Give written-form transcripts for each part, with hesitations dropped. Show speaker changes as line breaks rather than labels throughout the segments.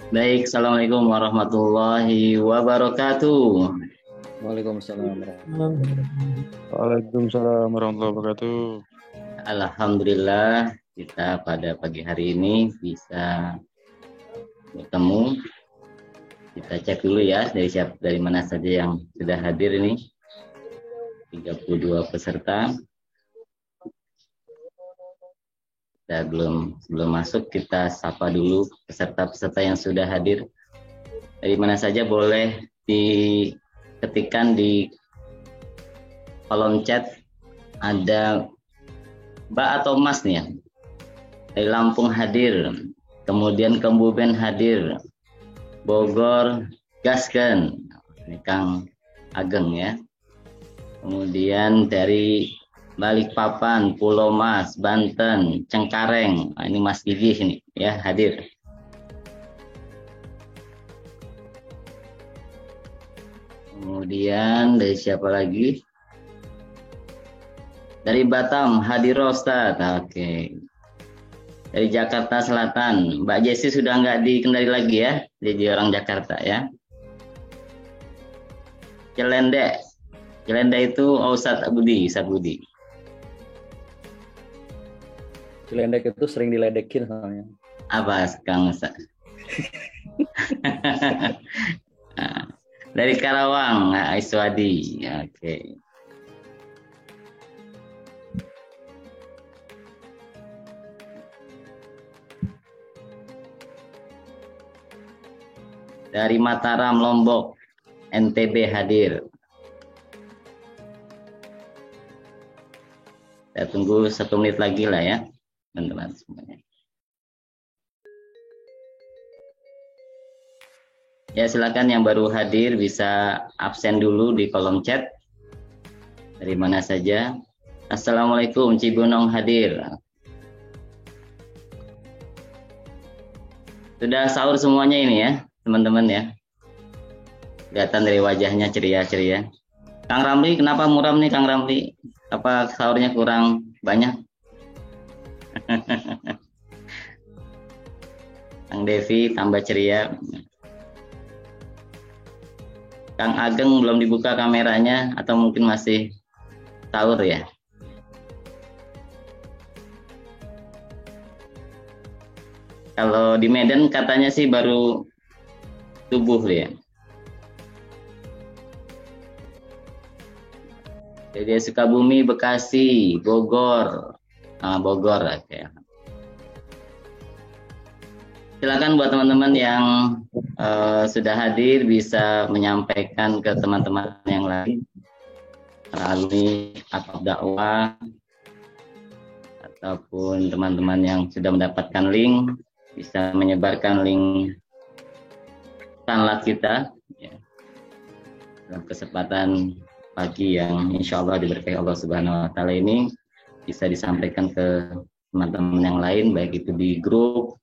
Baik, Assalamualaikum warahmatullahi wabarakatuh.
Waalaikumsalam warahmatullahi wabarakatuh.
Waalaikumsalam warahmatullahi wabarakatuh.
Alhamdulillah kita pada pagi hari ini bisa bertemu. Kita cek dulu ya dari mana saja yang sudah hadir ini. 32 peserta. Kita sebelum masuk kita sapa dulu peserta-peserta yang sudah hadir. Dari mana saja boleh diketikkan di kolom chat. Ada Mbak atau Mas nih ya. Dari Lampung hadir, kemudian Kebumen hadir, Bogor gasken, ini Kang Ageng ya. Kemudian dari Balikpapan, Pulau Mas, Banten, Cengkareng, nah, ini Mas Gigih ini ya hadir. Kemudian dari siapa lagi? Dari Batam hadir Ustaz, oke. Dari Jakarta Selatan, Mbak Jessi sudah nggak di Kendari lagi ya, jadi orang Jakarta ya. Celende itu Ustaz Budi.
Cilendek itu sering diledekin soalnya.
Apa Kang Ustaz? Dari Karawang, Aiswadi, oke. Dari Mataram, Lombok, NTB hadir. Saya tunggu 1 menit lagi lah ya, teman-teman semuanya. Ya silakan yang baru hadir bisa absen dulu di kolom chat. Dari mana saja. Assalamualaikum, Cibunong hadir. Sudah sahur semuanya ini ya, teman-teman ya. Kelihatan dari wajahnya ceria-ceria. Kang Ramli, kenapa muram nih Kang Ramli? Apa sahurnya kurang banyak? Kang Devi tambah ceria. Kang Ageng belum dibuka kameranya atau mungkin masih sahur ya? Kalau di Medan katanya sih baru subuh ya. Jadi Sukabumi, Bekasi, Bogor, Bogor oke. Silakan buat teman-teman yang sudah hadir bisa menyampaikan ke teman-teman yang lain melalui atau dakwah ataupun teman-teman yang sudah mendapatkan link bisa menyebarkan link sanlat kita ya, dalam kesempatan pagi yang insya Allah diberkahi Allah Subhanahu Wa Taala ini bisa disampaikan ke teman-teman yang lain baik itu di grup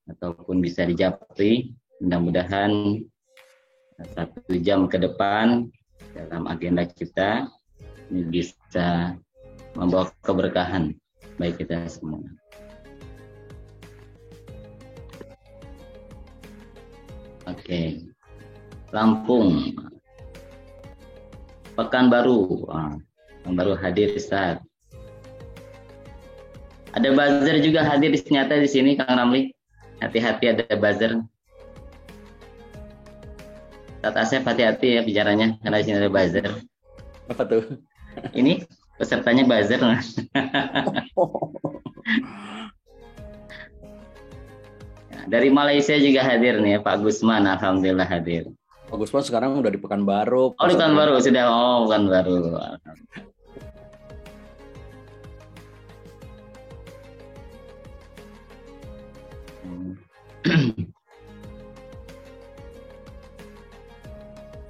ataupun bisa di Japri. Mudah-mudahan 1 jam ke depan dalam agenda kita ini bisa membawa keberkahan baik kita semua. Oke. Lampung, Pekanbaru, Pekanbaru hadir Ustaz. Ada buzzer juga hadir ternyata di sini Kang Ramli. Hati-hati ada buzzer. Ustaz Asep hati-hati ya bicaranya karena di sini ada buzzer.
Apa tuh?
Ini pesertanya buzzer. Dari Malaysia juga hadir nih Pak Gusman, alhamdulillah hadir.
Pak Gusman sekarang udah di Pekanbaru.
Oh di Pekanbaru sudah, Pekanbaru.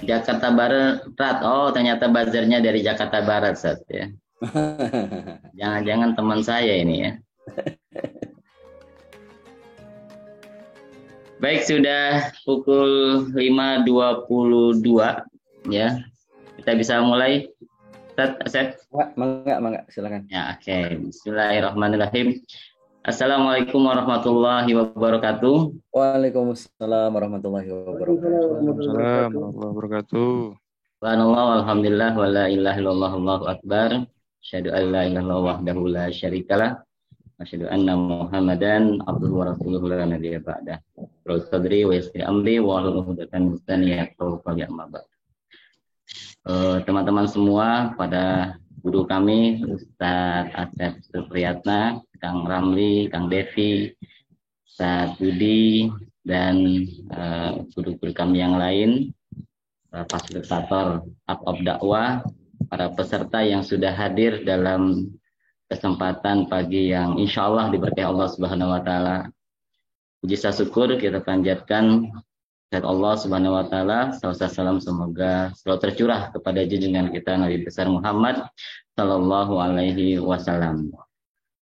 Jakarta Barat, ternyata buzzernya dari Jakarta Barat, Sat, ya. Jangan-jangan teman saya ini ya. Baik, sudah pukul 5.22 ya. Kita bisa mulai. Sat, Asep.
Mangga, silakan.
Ya, oke. Bismillahirrahmanirrahim. Assalamualaikum warahmatullahi wabarakatuh.
Waalaikumsalam warahmatullahi wabarakatuh.
Waalaikumsalam warahmatullahi wabarakatuh.
Subhanallah, alhamdulillah, wa la ilaha illallah, Allahu akbar. Asyhadu an la ilaha illallah wahdahu la syarikalah. Asyhadu anna Muhammadan abduhu wa rasuluhu la nabiyya ba'dah. Qul sadri wa yassir amri wa hlul 'uqdatam min lisani yafqahu qawli amma ba'd. Teman-teman semua, pada guru kami Ustadz Asep Supriyatna, Kang Ramli, Kang Devi, Ustadz Budi, dan guru-guru kami yang lain, fasilitator Art of Dakwah, para peserta yang sudah hadir dalam kesempatan pagi yang insya Allah diberkahi Allah Subhanahu wa Ta'ala. Puji syukur kita panjatkan kepada Allah Subhanahu wa Ta'ala. Salam semoga selalu tercurah kepada junjungan kita Nabi besar Muhammad sallallahu alaihi wasallam.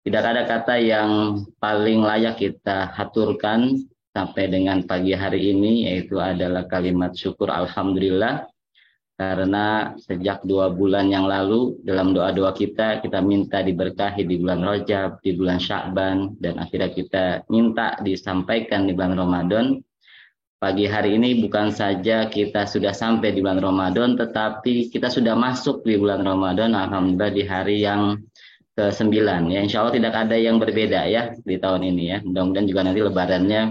Tidak ada kata yang paling layak kita haturkan sampai dengan pagi hari ini, yaitu adalah kalimat syukur alhamdulillah. Karena sejak 2 bulan yang lalu dalam doa-doa kita minta diberkahi di bulan Rajab, di bulan Sya'ban, dan akhirnya kita minta disampaikan di bulan Ramadan. Pagi hari ini bukan saja kita sudah sampai di bulan Ramadan, tetapi kita sudah masuk di bulan Ramadan, alhamdulillah di hari yang ke-9. Ya, insya Allah tidak ada yang berbeda ya di tahun ini ya. Mudah-mudahan juga nanti lebarannya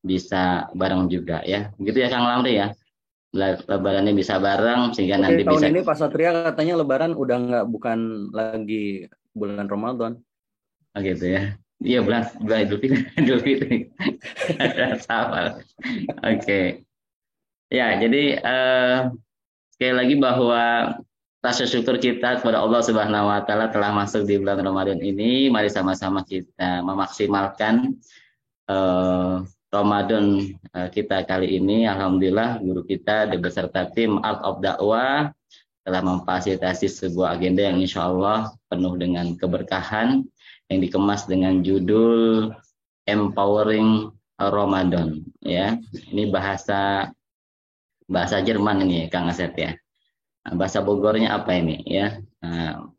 bisa bareng juga ya. Begitu ya Kang Lamri ya. Lebarannya bisa bareng sehingga nanti
tahun
bisa.
Tahun ini Pak Satria katanya lebaran udah bukan lagi bulan Ramadan.
Oh gitu ya. Iya, bulan Idul Fitri. Sabar. Oke. Ya, jadi sekali lagi bahwa rasa syukur kita kepada Allah Subhanahu wa Ta'ala telah masuk di bulan Ramadan ini. Mari sama-sama kita memaksimalkan Ramadan kita kali ini. Alhamdulillah guru kita beserta tim Art of Dakwah telah memfasilitasi sebuah agenda yang insya Allah penuh dengan keberkahan, yang dikemas dengan judul Empowering Ramadan ya. Ini bahasa Jerman ini Kang Asep ya. Bahasa Bogornya apa ini ya?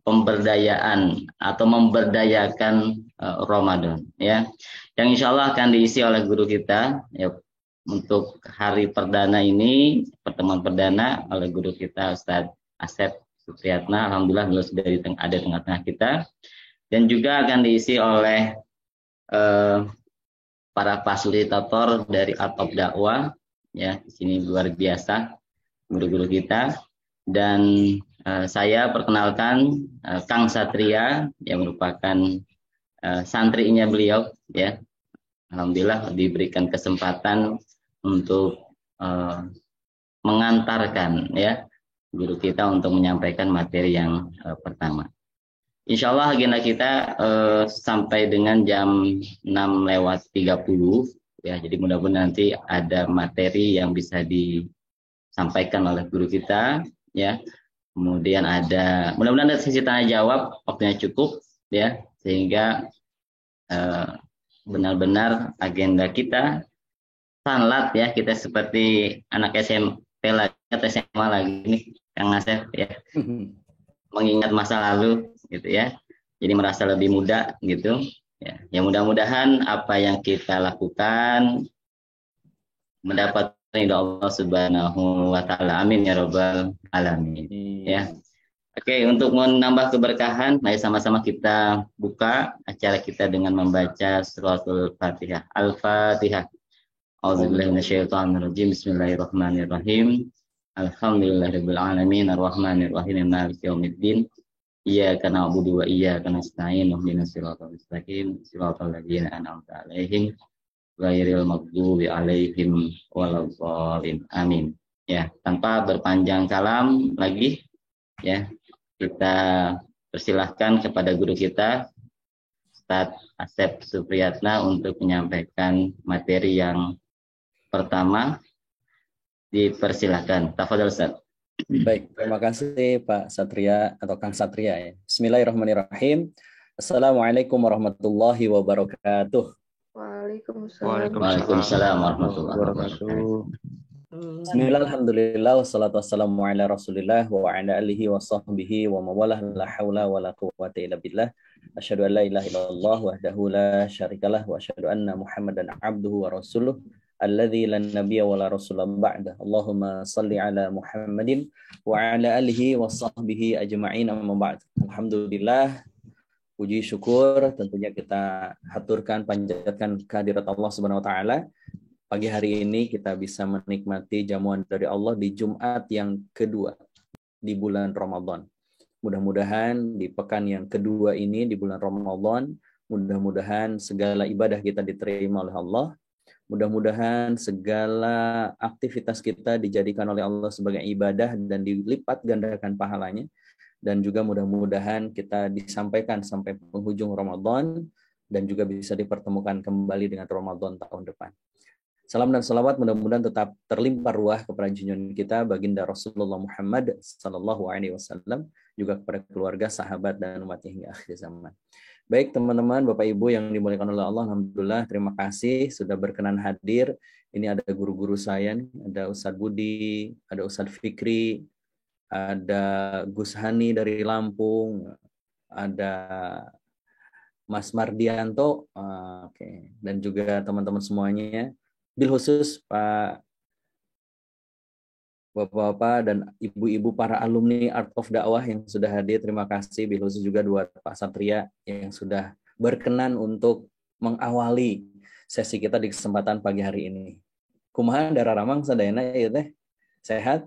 Pemberdayaan atau memberdayakan Ramadan ya. Yang insya Allah akan diisi oleh guru kita ya, untuk hari perdana ini, pertemuan perdana oleh guru kita Ustadz Asep Supriyatna. Alhamdulillah beliau sudah ada di tengah-tengah kita. Dan juga akan diisi oleh para fasilitator dari Art of Dakwah ya. Di sini luar biasa guru-guru kita. Dan saya perkenalkan Kang Satria yang merupakan santrinya beliau ya. Alhamdulillah diberikan kesempatan untuk mengantarkan ya guru kita untuk menyampaikan materi yang pertama. Insya Allah agenda kita sampai dengan jam 6:30 ya. Jadi mudah-mudahan nanti ada materi yang bisa disampaikan oleh guru kita ya. Kemudian mudah-mudahan ada sesi tanya jawab, waktunya cukup ya, sehingga benar-benar agenda kita sanlat ya. Kita seperti anak SMP lagi atau SMA lagi nih Kang Asep ya. Mengingat masa lalu gitu ya, jadi merasa lebih muda gitu ya. Ya mudah-mudahan apa yang kita lakukan mendapat ridha Allah Subhanahu wa Ta'ala. Amin ya rabbal alamin ya. Oke, untuk menambah keberkahan, mari sama-sama kita buka acara kita dengan membaca suratul Fatihah. Al-Fatihah. A'udzubillahi minasyaitonirrajim. Bismillahirrahmanirrahim. Alhamdulillahirabbil alamin arrahmanir rahim maliki yaumiddin. Iyyaka na'budu wa iyyaka nasta'in ihdinas siratal mustaqim siratal ladzina an'amta 'alaihim ghairil maghdubi 'alaihim waladdallin. Amin. Ya, tanpa berpanjang kalam lagi ya, kita persilahkan kepada guru kita Ustadz Asep Supriyatna untuk menyampaikan materi yang pertama. Dipersilahkan. Tafadhol Ustaz.
Baik, terima kasih Pak Satria atau Kang Satria ya. Bismillahirrahmanirrahim. Assalamualaikum warahmatullahi wabarakatuh.
Waalaikumsalam warahmatullahi wabarakatuh.
Bismillah, alhamdulillah, wassalatu wassalamu ala rasulillah wa ala alihi wa sahbihi wa mawalah, la hawla wa la quwwata illa billah. Asyhadu an la ilaha illallah wahdahu la syarikalah wa asyhadu anna Muhammadan abduhu wa rasuluh alladzi lan nabiyya wa la rasula ba'da. Allahumma shalli ala Muhammadin wa ala alihi wa sahbihi ajma'in amma ba'd. Alhamdulillah, puji syukur tentunya kita haturkan, panjatkan kehadirat Allah Subhanahu wa taala. Pagi hari ini kita bisa menikmati jamuan dari Allah di Jumat yang kedua di bulan Ramadan. Mudah-mudahan di pekan yang kedua ini di bulan Ramadan, mudah-mudahan segala ibadah kita diterima oleh Allah. Mudah-mudahan segala aktivitas kita dijadikan oleh Allah sebagai ibadah dan dilipat gandakan pahalanya. Dan juga mudah-mudahan kita disampaikan sampai penghujung Ramadan dan juga bisa dipertemukan kembali dengan Ramadan tahun depan. Salam dan salawat mudah-mudahan tetap terlimpah ruah kepada junjungan kita baginda Rasulullah Muhammad sallallahu alaihi wasallam, juga kepada keluarga, sahabat dan umatnya hingga akhir zaman. Baik teman-teman, Bapak Ibu yang dimuliakan oleh Allah, alhamdulillah terima kasih sudah berkenan hadir. Ini ada guru-guru saya nih, ada Ustadz Budi, ada Ustadz Fikri, ada Gus Hani dari Lampung, ada Mas Mardianto, oke, dan juga teman-teman semuanya. Bil khusus Pak Bapak-bapak dan ibu-ibu para alumni Art of Dakwah yang sudah hadir, terima kasih. Bil khusus juga buat Pak Satria yang sudah berkenan untuk mengawali sesi kita di kesempatan pagi hari ini. Kumaha Dara Ramang sadayana ya teh? Sehat?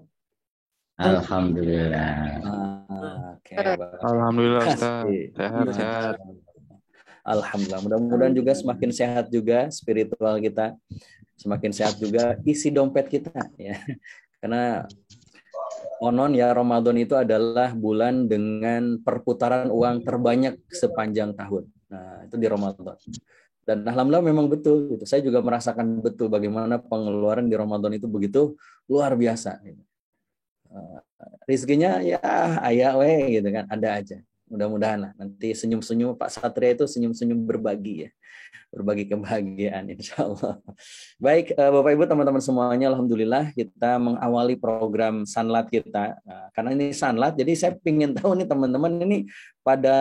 Alhamdulillah.
Oke,
Alhamdulillah Ustaz. Sehat.
Alhamdulillah. Mudah-mudahan juga semakin sehat juga spiritual kita. Semakin sehat juga isi dompet kita ya. Karena konon ya Ramadan itu adalah bulan dengan perputaran uang terbanyak sepanjang tahun. Nah, itu di Ramadan. Dan alhamdulillah memang betul gitu. Saya juga merasakan betul bagaimana pengeluaran di Ramadan itu begitu luar biasa gitu. Rizkinya ya ayah gitu kan, ada aja. Mudah-mudahan lah nanti senyum-senyum Pak Satria itu senyum-senyum berbagi ya. Berbagi kebahagiaan insya Allah. Baik Bapak Ibu teman-teman semuanya, alhamdulillah kita mengawali program Sanlat kita. Nah, karena ini Sanlat, jadi saya ingin tahu nih teman-teman ini pada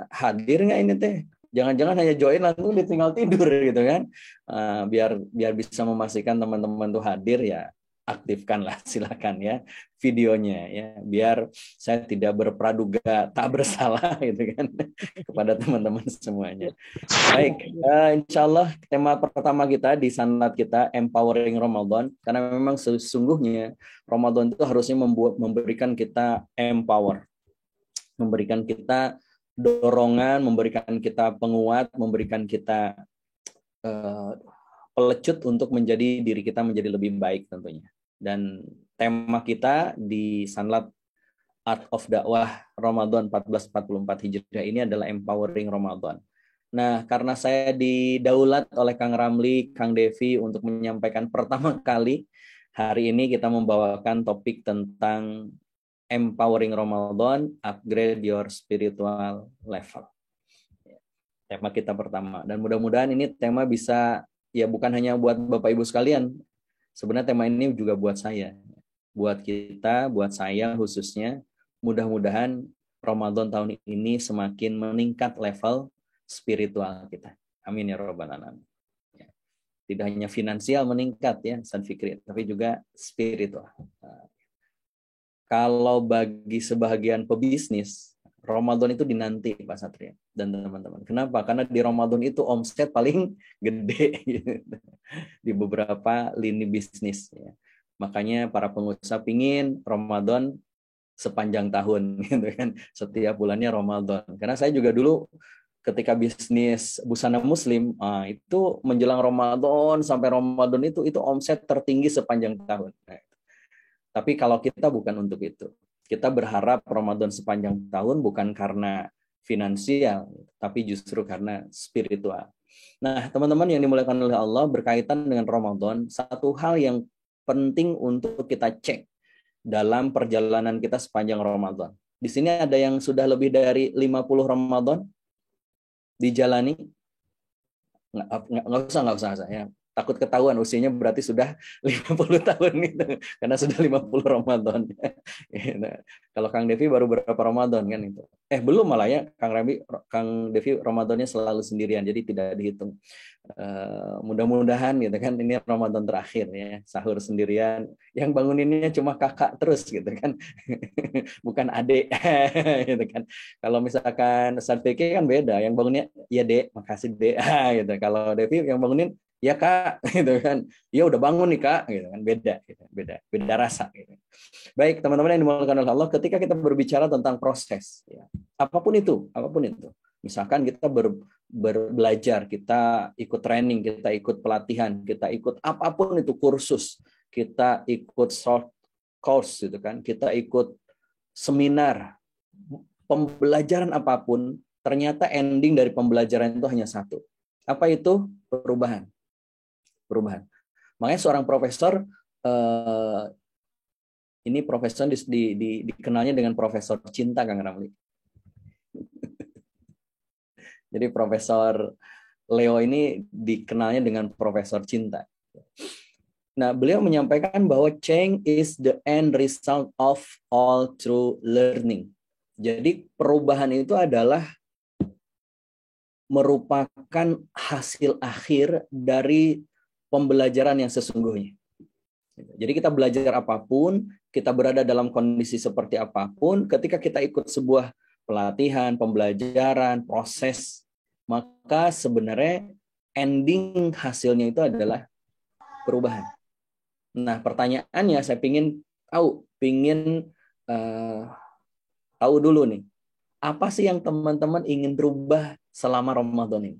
hadir nggak ini teh? Jangan-jangan hanya join langsung ditinggal tidur gitu kan? Biar bisa memastikan teman-teman tuh hadir ya, aktifkanlah silakan ya videonya ya, biar saya tidak berpraduga tak bersalah gitu kan kepada teman-teman semuanya. Baik, insya Allah tema pertama kita di Sanlat kita Empowering Ramadan, karena memang sesungguhnya Ramadan itu harusnya memberikan kita empower, memberikan kita dorongan, memberikan kita penguat, memberikan kita pelecut untuk menjadi diri kita menjadi lebih baik tentunya. Dan tema kita di Sanlat Art of Dakwah Ramadan 1444 Hijriah ini adalah Empowering Ramadan. Nah, karena saya didaulat oleh Kang Ramli, Kang Devi untuk menyampaikan pertama kali, hari ini kita membawakan topik tentang Empowering Ramadan, Upgrade Your Spiritual Level. Tema kita pertama. Dan mudah-mudahan ini tema bisa, ya bukan hanya buat Bapak Ibu sekalian, sebenarnya tema ini juga buat saya, buat kita, buat saya khususnya. Mudah-mudahan Ramadan tahun ini semakin meningkat level spiritual kita. Amin ya rabbal alamin. Tidak hanya finansial meningkat ya, San Fikri, tapi juga spiritual. Kalau bagi sebahagian pebisnis, Ramadan itu dinanti Pak Satria dan teman-teman. Kenapa? Karena di Ramadan itu omset paling gede gitu, di beberapa lini bisnis. Ya. Makanya para pengusaha pingin Ramadan sepanjang tahun, gitu kan? Setiap bulannya Ramadan. Karena saya juga dulu ketika bisnis busana Muslim, itu menjelang Ramadan sampai Ramadan itu omset tertinggi sepanjang tahun. Nah, tapi kalau kita bukan untuk itu. Kita berharap Ramadan sepanjang tahun bukan karena finansial, tapi justru karena spiritual. Nah, teman-teman yang dimuliakan oleh Allah, berkaitan dengan Ramadan, satu hal yang penting untuk kita cek dalam perjalanan kita sepanjang Ramadan. Di sini ada yang sudah lebih dari 50 Ramadan dijalani? Nggak usah saya. takut ketahuan usianya berarti sudah 50 tahun gitu. Karena sudah 50 Ramadan. Gitu. Kalau Kang Devi baru berapa Ramadan kan itu. Belum malah ya Kang Devi Ramadannya selalu sendirian jadi tidak dihitung. Mudah-mudahan gitu kan ini Ramadan terakhir ya, sahur sendirian, yang banguninnya cuma kakak terus gitu kan. Bukan adik gitu kan. Kalau misalkan Ustadz PK kan beda, yang bangunnya ya Dek, makasih Dek gitu. Kalau Devi yang bangunin ya Kak gitu kan. Ya udah bangun nih Kak gitu kan, beda gitu. Beda rasa gitu. Baik, teman-teman yang dimuliakan oleh Allah, ketika kita berbicara tentang proses ya, apapun itu. Misalkan kita belajar, kita ikut training, kita ikut pelatihan, kita ikut apapun itu kursus, kita ikut short course gitu kan, kita ikut seminar, pembelajaran apapun, ternyata ending dari pembelajaran itu hanya satu. Apa itu? Perubahan. Makanya seorang profesor ini profesor dikenalnya dengan profesor cinta, Kang Ramli. Jadi Profesor Leo ini dikenalnya dengan Profesor Cinta. Nah, beliau menyampaikan bahwa change is the end result of all true learning. Jadi perubahan itu adalah merupakan hasil akhir dari pembelajaran yang sesungguhnya. Jadi kita belajar apapun, kita berada dalam kondisi seperti apapun, ketika kita ikut sebuah pelatihan, pembelajaran, proses, maka sebenarnya ending hasilnya itu adalah perubahan. Nah, pertanyaannya saya ingin tahu dulu nih, apa sih yang teman-teman ingin berubah selama Ramadan ini?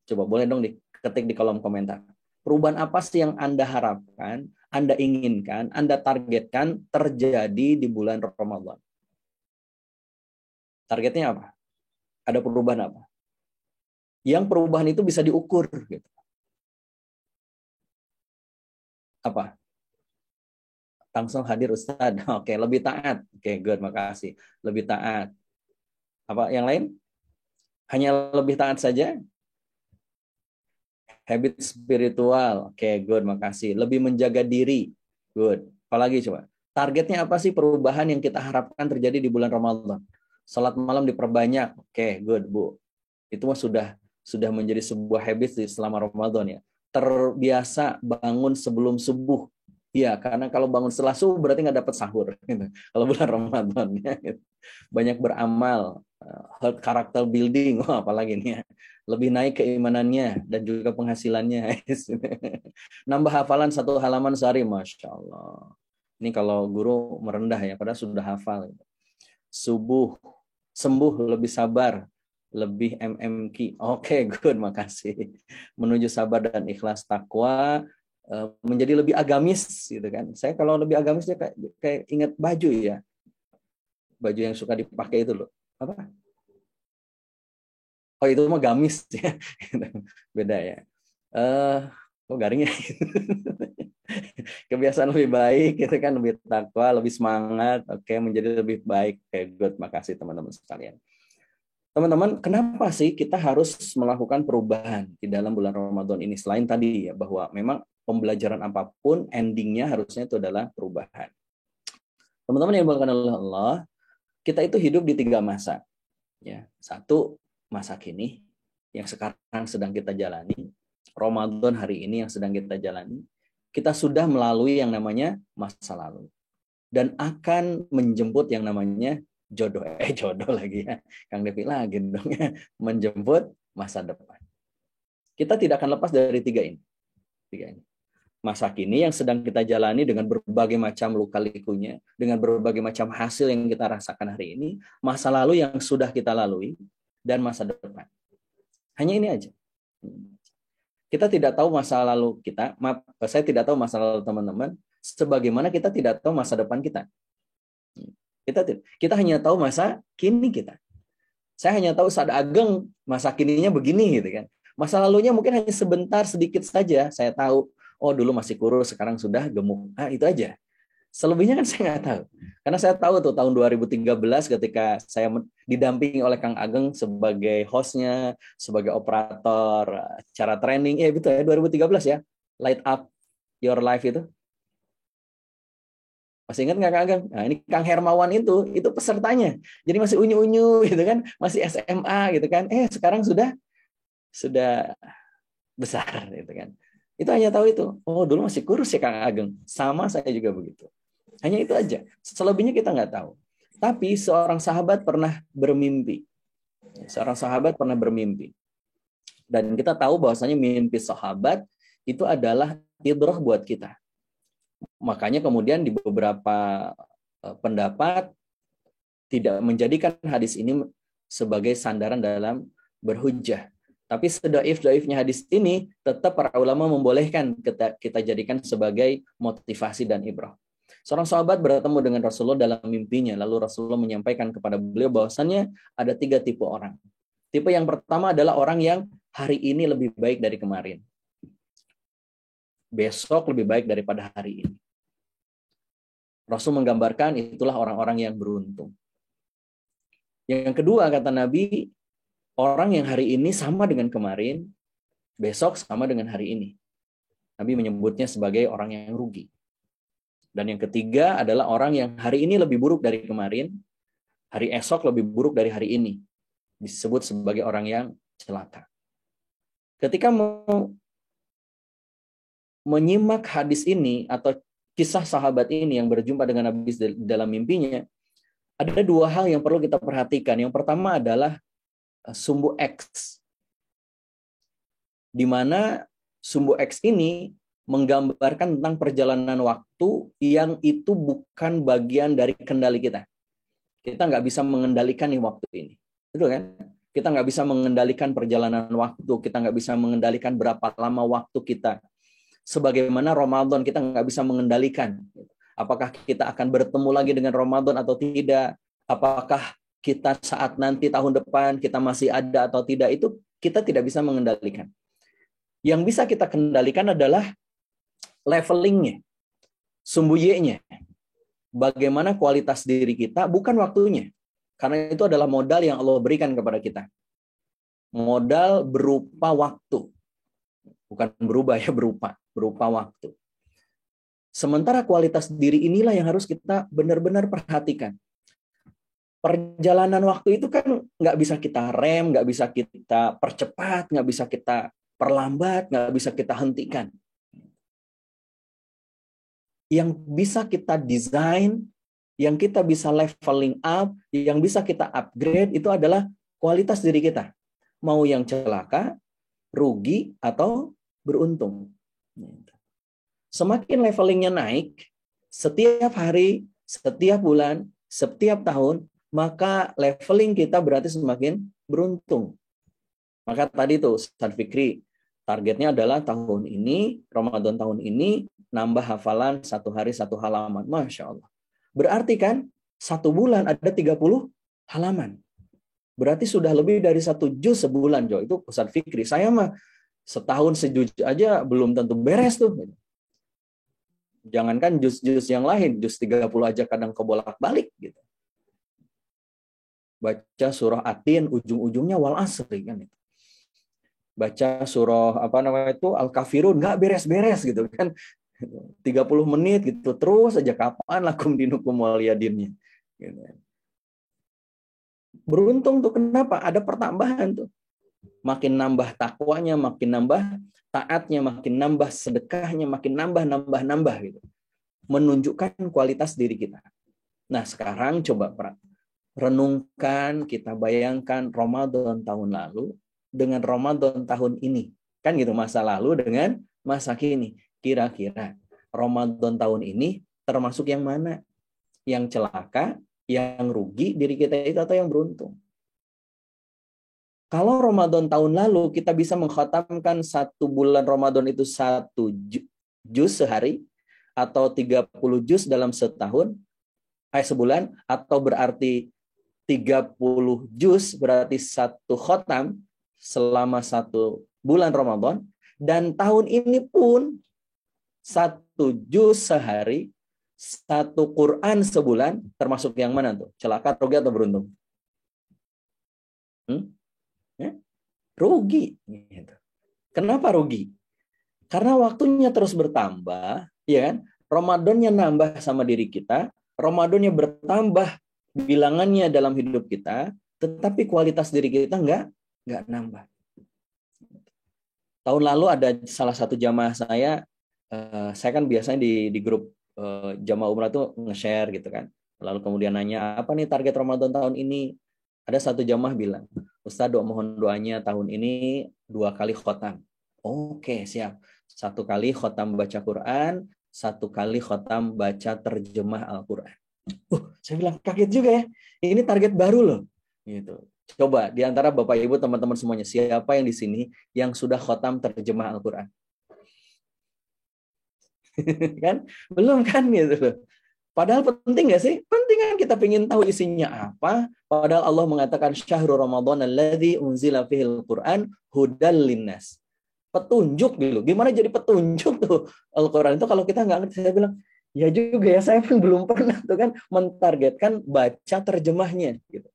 Coba boleh dong diketik di kolom komentar. Perubahan apa sih yang Anda harapkan, Anda inginkan, Anda targetkan terjadi di bulan Ramadan? Targetnya apa? Ada perubahan apa? Yang perubahan itu bisa diukur. Gitu. Apa? Langsung hadir Ustadz. Oke, lebih taat. Oke, good, makasih. Lebih taat. Apa yang lain? Hanya lebih taat saja? Habit spiritual. Oke, good, makasih. Lebih menjaga diri. Good. Apalagi coba? Targetnya apa sih perubahan yang kita harapkan terjadi di bulan Ramadan? Salat malam diperbanyak. Oke, good, Bu. Itu mah sudah menjadi sebuah habit selama Ramadan ya. Terbiasa bangun sebelum subuh. Iya, karena kalau bangun setelah subuh berarti nggak dapat sahur. Gitu. Kalau bulan Ramadan ya. Gitu. Banyak beramal, health character building, apalagi nih ya. Lebih naik keimanannya dan juga penghasilannya. Nambah hafalan 1 halaman sehari, Masya Allah. Ini kalau guru merendah ya, padahal sudah hafal. Subuh, sembuh, lebih sabar, lebih MMQ. Oke, good, makasih. Menuju sabar dan ikhlas takwa, menjadi lebih agamis gitu kan. Saya kalau lebih agamisnya kayak ingat baju ya. Baju yang suka dipakai itu loh. Apa? Oh, itu mah gamis ya. Beda ya. Kok garingnya? Kebiasaan lebih baik gitu kan, lebih takwa, lebih semangat, oke, menjadi lebih baik. Oke, good, makasih teman-teman sekalian. Teman-teman, kenapa sih kita harus melakukan perubahan di dalam bulan Ramadan ini? Selain tadi ya, bahwa memang pembelajaran apapun endingnya harusnya itu adalah perubahan. Teman-teman yang dimuliakan oleh Allah, kita itu hidup di 3 masa. Ya, 1 masa kini yang sekarang sedang kita jalani, Ramadan hari ini yang sedang kita jalani. Kita sudah melalui yang namanya masa lalu dan akan menjemput yang namanya jodoh. Jodoh lagi ya, Kang Devi lagi dong ya, menjemput masa depan. Kita tidak akan lepas dari 3 ini. Masa kini yang sedang kita jalani dengan berbagai macam luka-likunya, dengan berbagai macam hasil yang kita rasakan hari ini, masa lalu yang sudah kita lalui, dan masa depan. Hanya ini aja. Kita tidak tahu masa lalu kita, saya tidak tahu masa lalu teman-teman, sebagaimana kita tidak tahu masa depan kita. Kita hanya tahu masa kini kita. Saya hanya tahu saat Ageng masa kininya begini gitu kan. Masa lalunya mungkin hanya sebentar, sedikit saja. Saya tahu, oh dulu masih kurus, sekarang sudah gemuk. Itu aja. Selebihnya kan saya nggak tahu. Karena saya tahu tuh tahun 2013 ketika saya didampingi oleh Kang Ageng sebagai hostnya, sebagai operator, cara training. Betul ya, 2013 ya. Light Up Your Life itu? Masih ingat nggak Kang Ageng? Nah, ini Kang Hermawan itu pesertanya. Jadi masih unyu-unyu gitu kan, masih SMA gitu kan. Sekarang sudah besar gitu kan. Itu hanya tahu itu. Oh, dulu masih kurus ya Kang Ageng. Sama saya juga begitu. Hanya itu aja. Selebihnya kita nggak tahu. Tapi seorang sahabat pernah bermimpi. Dan kita tahu bahwasanya mimpi sahabat itu adalah ibrah buat kita. Makanya kemudian di beberapa pendapat tidak menjadikan hadis ini sebagai sandaran dalam berhujjah. Tapi sedaif-daifnya hadis ini, tetap para ulama membolehkan kita jadikan sebagai motivasi dan ibrah. Seorang sahabat bertemu dengan Rasulullah dalam mimpinya, lalu Rasulullah menyampaikan kepada beliau bahwasannya ada 3 tipe orang. Tipe yang pertama adalah orang yang hari ini lebih baik dari kemarin. Besok lebih baik daripada hari ini. Rasul menggambarkan itulah orang-orang yang beruntung. Yang kedua, kata Nabi, orang yang hari ini sama dengan kemarin, besok sama dengan hari ini. Nabi menyebutnya sebagai orang yang rugi. Dan yang ketiga adalah orang yang hari ini lebih buruk dari kemarin, hari esok lebih buruk dari hari ini. Disebut sebagai orang yang celaka. Ketika menyimak hadis ini atau kisah sahabat ini yang berjumpa dengan Nabi dalam mimpinya, ada 2 hal yang perlu kita perhatikan. Yang pertama adalah sumbu X, di mana sumbu X ini menggambarkan tentang perjalanan waktu yang itu bukan bagian dari kendali kita. Kita nggak bisa mengendalikan waktu ini, betul kan? Kita nggak bisa mengendalikan perjalanan waktu, kita nggak bisa mengendalikan berapa lama waktu kita. Sebagaimana Ramadan, kita nggak bisa mengendalikan. Apakah kita akan bertemu lagi dengan Ramadan atau tidak? Apakah kita saat nanti tahun depan kita masih ada atau tidak, itu kita tidak bisa mengendalikan. Yang bisa kita kendalikan adalah levelingnya, sumbu Y-nya. Bagaimana kualitas diri kita, bukan waktunya. Karena itu adalah modal yang Allah berikan kepada kita. Modal berupa waktu. Bukan berubah ya, berupa waktu. Sementara kualitas diri inilah yang harus kita benar-benar perhatikan. Perjalanan waktu itu kan nggak bisa kita rem, nggak bisa kita percepat, nggak bisa kita perlambat, nggak bisa kita hentikan. Yang bisa kita desain, yang kita bisa leveling up, yang bisa kita upgrade itu adalah kualitas diri kita. Mau yang celaka, rugi, atau beruntung. Semakin levelingnya naik, setiap hari, setiap bulan, setiap tahun, maka leveling kita berarti semakin beruntung. Maka tadi tuh Ustaz Fikri, targetnya adalah tahun ini, Ramadan tahun ini, nambah hafalan 1 hari 1 halaman. Masya Allah. Berarti kan 1 bulan ada 30 halaman. Berarti sudah lebih dari 1 juz sebulan, Jo. Itu Ustaz Fikri. Saya mah setahun sejuz aja belum tentu beres tuh. Jangankan juz-juz yang lain, juz 30 aja kadang kebolak-balik gitu. Baca surah Atin, ujung-ujungnya wal asri kan itu. Baca surah Al-Kafirun, nggak beres-beres gitu kan. 30 menit gitu, terus aja kapan lakum dinukum waliyadinnya. Gitu. Beruntung tuh, kenapa? Ada pertambahan tuh. Makin nambah takwanya, makin nambah taatnya, makin nambah sedekahnya, makin nambah gitu. Menunjukkan kualitas diri kita. Nah sekarang coba renungkan, kita bayangkan Ramadan tahun lalu dengan Ramadan tahun ini. Kan gitu, masa lalu dengan masa kini. Kira-kira Ramadan tahun ini termasuk yang mana? Yang celaka, yang rugi diri kita itu, atau yang beruntung? Kalau Ramadan tahun lalu kita bisa mengkhatamkan 1 bulan Ramadan itu 1 juz sehari, atau 30 juz dalam setahun, sebulan, atau berarti 30 juz berarti 1 khotam selama 1 bulan Ramadan. Dan tahun ini pun 1 juz sehari, 1 Quran sebulan, termasuk yang mana tuh? Celaka, rugi, atau beruntung? Ya? Rugi. Kenapa rugi? Karena waktunya terus bertambah, ya kan? Ramadannya nambah sama diri kita, Ramadannya bertambah bilangannya dalam hidup kita, tetapi kualitas diri kita nggak nambah. Tahun lalu ada salah satu jamaah saya kan biasanya di grup jamaah umrah tuh nge-share gitu kan. Lalu kemudian nanya, apa nih target Ramadan tahun ini? Ada satu jamaah bilang, Ustaz mohon doanya tahun ini 2 kali khotam. Oke, siap. 1 kali khotam baca Quran, 1 kali khotam baca terjemah Al-Quran. Saya bilang kaget juga ya. Ini target baru loh. Gitu. Coba di antara Bapak Ibu teman-teman semuanya, siapa yang di sini yang sudah khotam terjemah Al-Quran? Kan? Belum kan gitu. Padahal penting nggak sih? Penting kan, kita pengen tahu isinya apa. Padahal Allah mengatakan syahrul Ramadan alladzi unzila fihil Quran hudal linnas. Petunjuk gitu. Gimana jadi petunjuk tuh Al-Quran itu kalau kita nggak ngerti? Saya bilang, ya juga ya, saya pun belum pernah tuh kan mentargetkan baca terjemahnya gitu.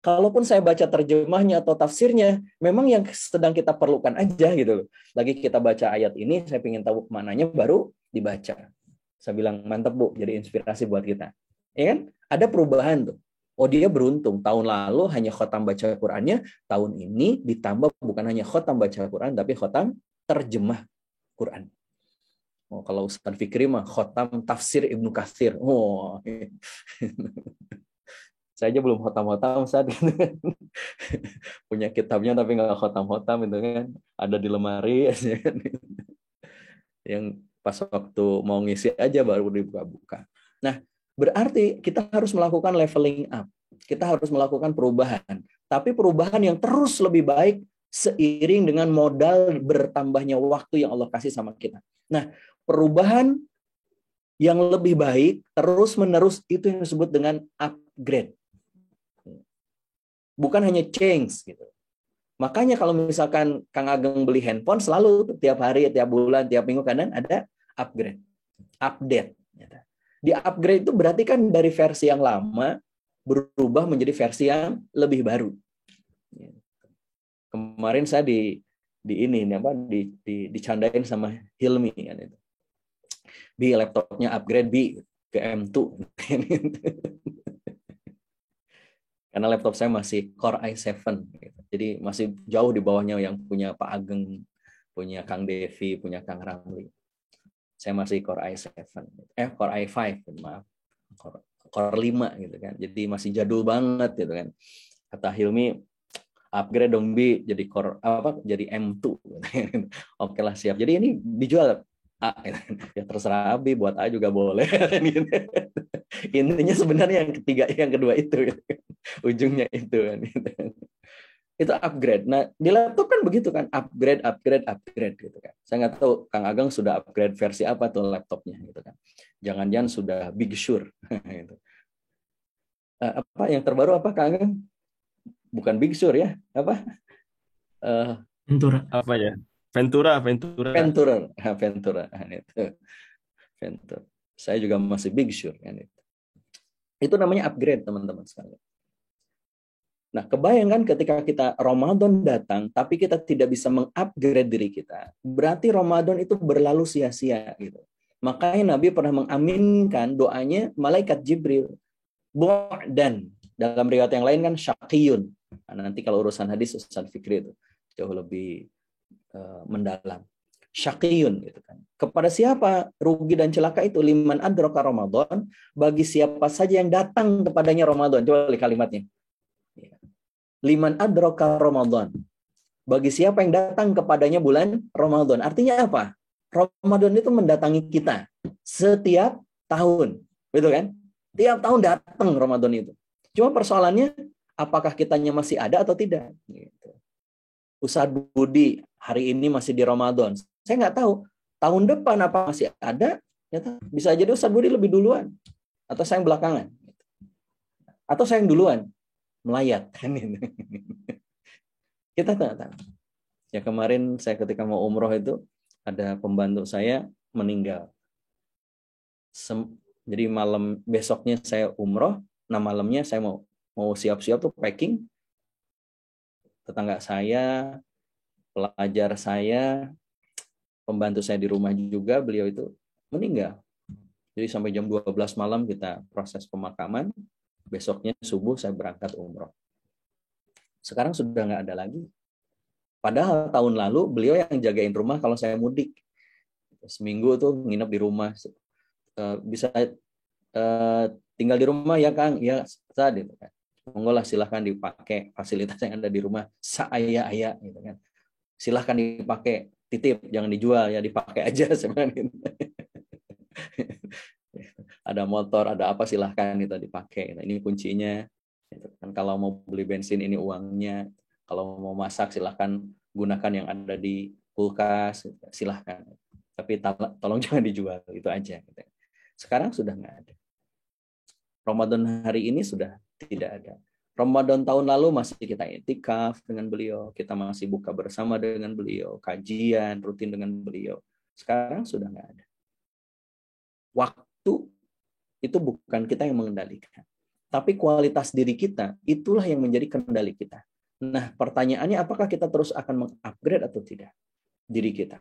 Kalaupun saya baca terjemahnya atau tafsirnya, memang yang sedang kita perlukan aja gitu loh. Lagi kita baca ayat ini, saya ingin tahu maknanya baru dibaca. Saya bilang, mantap Bu, jadi inspirasi buat kita. Ya kan? Ada perubahan tuh. Oh, dia beruntung. Tahun lalu hanya khotam baca Qurannya, tahun ini ditambah bukan hanya khotam baca Quran, tapi khotam terjemah Quran. Oh, kalau Ustaz Fikri mah khotam tafsir Ibnu Katsir. Oh. Saya aja belum khotam-khotam saat gitu kan. Punya kitabnya tapi nggak khotam-khotam itu kan. Ada di lemari. Yang pas waktu mau ngisi aja baru dibuka-buka. Nah, berarti kita harus melakukan leveling up. Kita harus melakukan perubahan. Tapi perubahan yang terus lebih baik seiring dengan modal bertambahnya waktu yang Allah kasih sama kita. Nah, perubahan yang lebih baik terus-menerus itu yang disebut dengan upgrade. Bukan hanya change gitu. Makanya kalau misalkan Kang Ageng beli handphone selalu tiap hari, tiap bulan, tiap minggu kadang ada upgrade, update. Di upgrade itu berarti kan dari versi yang lama berubah menjadi versi yang lebih baru. Kemarin saya dicandain sama Hilmi kan itu. Bi laptopnya upgrade bi ke M2. Karena laptop saya masih Core i7 gitu. Jadi masih jauh di bawahnya yang punya Pak Ageng, punya Kang Devi, punya Kang Ramli. Saya masih Core i7, Core i5, maaf, Core 5 gitu kan. Jadi masih jadul banget gitu kan. Kata Hilmi, upgrade dong Bi, jadi Core jadi M2. Oke lah, siap. Jadi ini dijual A, ya terserah Abi, buat A juga boleh. Intinya sebenarnya yang kedua itu, ujungnya itu kan. Itu upgrade. Nah di laptop kan begitu kan, upgrade gitu kan. Saya nggak tahu Kang Ageng sudah upgrade versi apa tuh laptopnya gitu kan. Jangan-jangan sudah Big Sur. Gitu. Apa yang terbaru apa Kang Ageng? Bukan Big Sur ya? Apa?
Ventura.
Apa ya? Ventura.
Ventura. Ventura. Saya juga masih Big Sur kan itu. Itu namanya upgrade teman-teman sekalian. Nah, kebayangkan ketika kita Ramadan datang, tapi kita tidak bisa mengupgrade diri kita, berarti Ramadan itu berlalu sia-sia gitu. Makanya Nabi pernah mengaminkan doanya malaikat Jibril. Dan dalam riwayat yang lain kan syaqiyun. Nah, nanti kalau urusan hadis Ustaz Fikri itu jauh lebih mendalam. Syaqiyun gitu kan. Kepada siapa rugi dan celaka itu? Liman adraka Ramadan, bagi siapa saja yang datang kepadanya Ramadan. Coba lihat kalimatnya. Liman adraka Ramadan. Bagi siapa yang datang kepadanya bulan Ramadan. Artinya apa? Ramadan itu mendatangi kita setiap tahun. Betul kan? Tiap tahun datang Ramadan itu. Cuma persoalannya, apakah kitanya masih ada atau tidak? Gitu. Ustadz Budi hari ini masih di Ramadan. Saya nggak tahu. Tahun depan apa masih ada? Bisa jadi Ustadz Budi lebih duluan. Atau saya yang belakangan. Atau saya yang duluan. Melayat. Kita nggak tahu. Ya kemarin saya ketika mau umroh itu, ada pembantu saya meninggal. Jadi malam besoknya saya umroh. Nah malamnya saya mau siap-siap tuh packing. Tetangga saya, pelajar saya, pembantu saya di rumah juga, beliau itu meninggal. Jadi sampai jam 12 malam kita proses pemakaman, besoknya subuh saya berangkat umroh. Sekarang sudah nggak ada lagi. Padahal tahun lalu beliau yang jagain rumah kalau saya mudik. Seminggu tuh nginep di rumah. Bisa tinggal di rumah ya Kang? Ya, Ustaz, gitu kan. Monggo lah, silahkan dipakai fasilitas yang ada di rumah. Saya gitu kan. Silahkan dipakai, titip, jangan dijual ya, dipakai aja sebenarnya. Ada motor, ada apa, silahkan itu dipakai. Nah, ini kuncinya. Kalau mau beli bensin ini uangnya. Kalau mau masak silahkan gunakan yang ada di kulkas, silahkan. Tapi tolong jangan dijual, itu aja. Sekarang sudah nggak ada. Ramadan hari ini sudah tidak ada. Ramadan tahun lalu masih kita iktikaf dengan beliau, kita masih buka bersama dengan beliau, kajian rutin dengan beliau. Sekarang sudah nggak ada. Waktu itu bukan kita yang mengendalikan, tapi kualitas diri kita itulah yang menjadi kendali kita. Nah, pertanyaannya apakah kita terus akan mengupgrade atau tidak diri kita?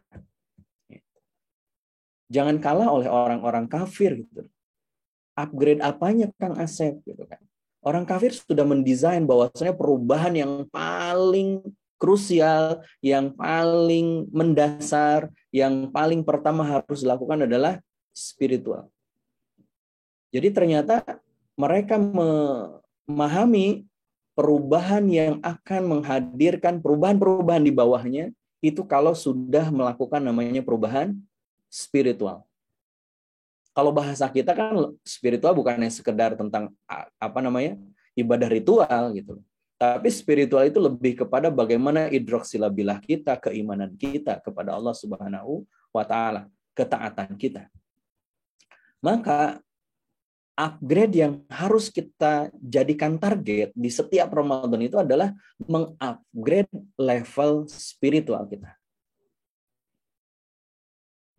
Jangan kalah oleh orang-orang kafir gitu. Upgrade apanya Kang Asep gitu kan? Orang kafir sudah mendesain bahwasanya perubahan yang paling krusial, yang paling mendasar, yang paling pertama harus dilakukan adalah spiritual. Jadi ternyata mereka memahami perubahan yang akan menghadirkan perubahan-perubahan di bawahnya itu kalau sudah melakukan namanya perubahan spiritual. Kalau bahasa kita kan spiritual bukannya sekedar tentang ibadah ritual gitu. Tapi spiritual itu lebih kepada bagaimana idroksilabilah kita, keimanan kita kepada Allah Subhanahu wa taala, ketaatan kita. Maka upgrade yang harus kita jadikan target di setiap Ramadan itu adalah mengupgrade level spiritual kita.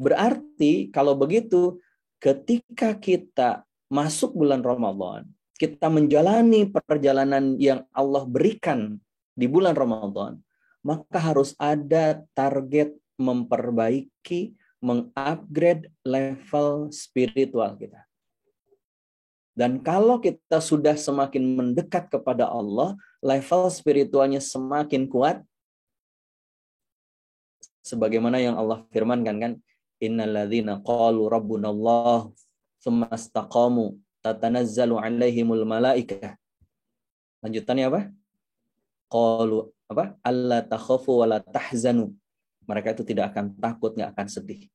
Berarti kalau begitu, ketika kita masuk bulan Ramadan, kita menjalani perjalanan yang Allah berikan di bulan Ramadan, maka harus ada target memperbaiki, mengupgrade level spiritual kita. Dan kalau kita sudah semakin mendekat kepada Allah, level spiritualnya semakin kuat. Sebagaimana yang Allah firmankan kan, innalladzina qalu rabbunallah tsumma istaqamu tatanazzalu alaihimul malaikah. Lanjutannya apa? Qalu apa? Alla takhafu wa la tahzanu. Mereka itu tidak akan takut, nggak akan sedih.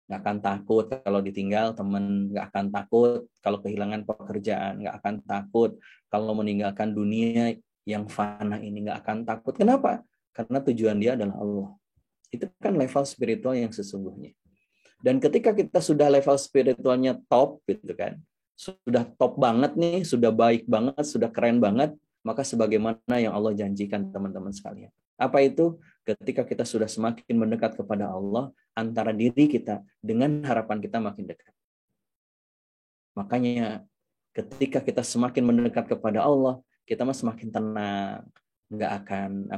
Nggak akan takut kalau ditinggal teman, nggak akan takut kalau kehilangan pekerjaan, nggak akan takut kalau meninggalkan dunia yang fana ini, nggak akan takut. Kenapa? Karena tujuan dia adalah Allah. Itu kan level spiritual yang sesungguhnya. Dan ketika kita sudah level spiritualnya top gitu kan, sudah top banget nih, sudah baik banget, sudah keren banget, maka sebagaimana yang Allah janjikan teman-teman sekalian. Apa itu? Ketika kita sudah semakin mendekat kepada Allah, antara diri kita dengan harapan kita makin dekat. Makanya ketika kita semakin mendekat kepada Allah, kita semakin tenang, nggak akan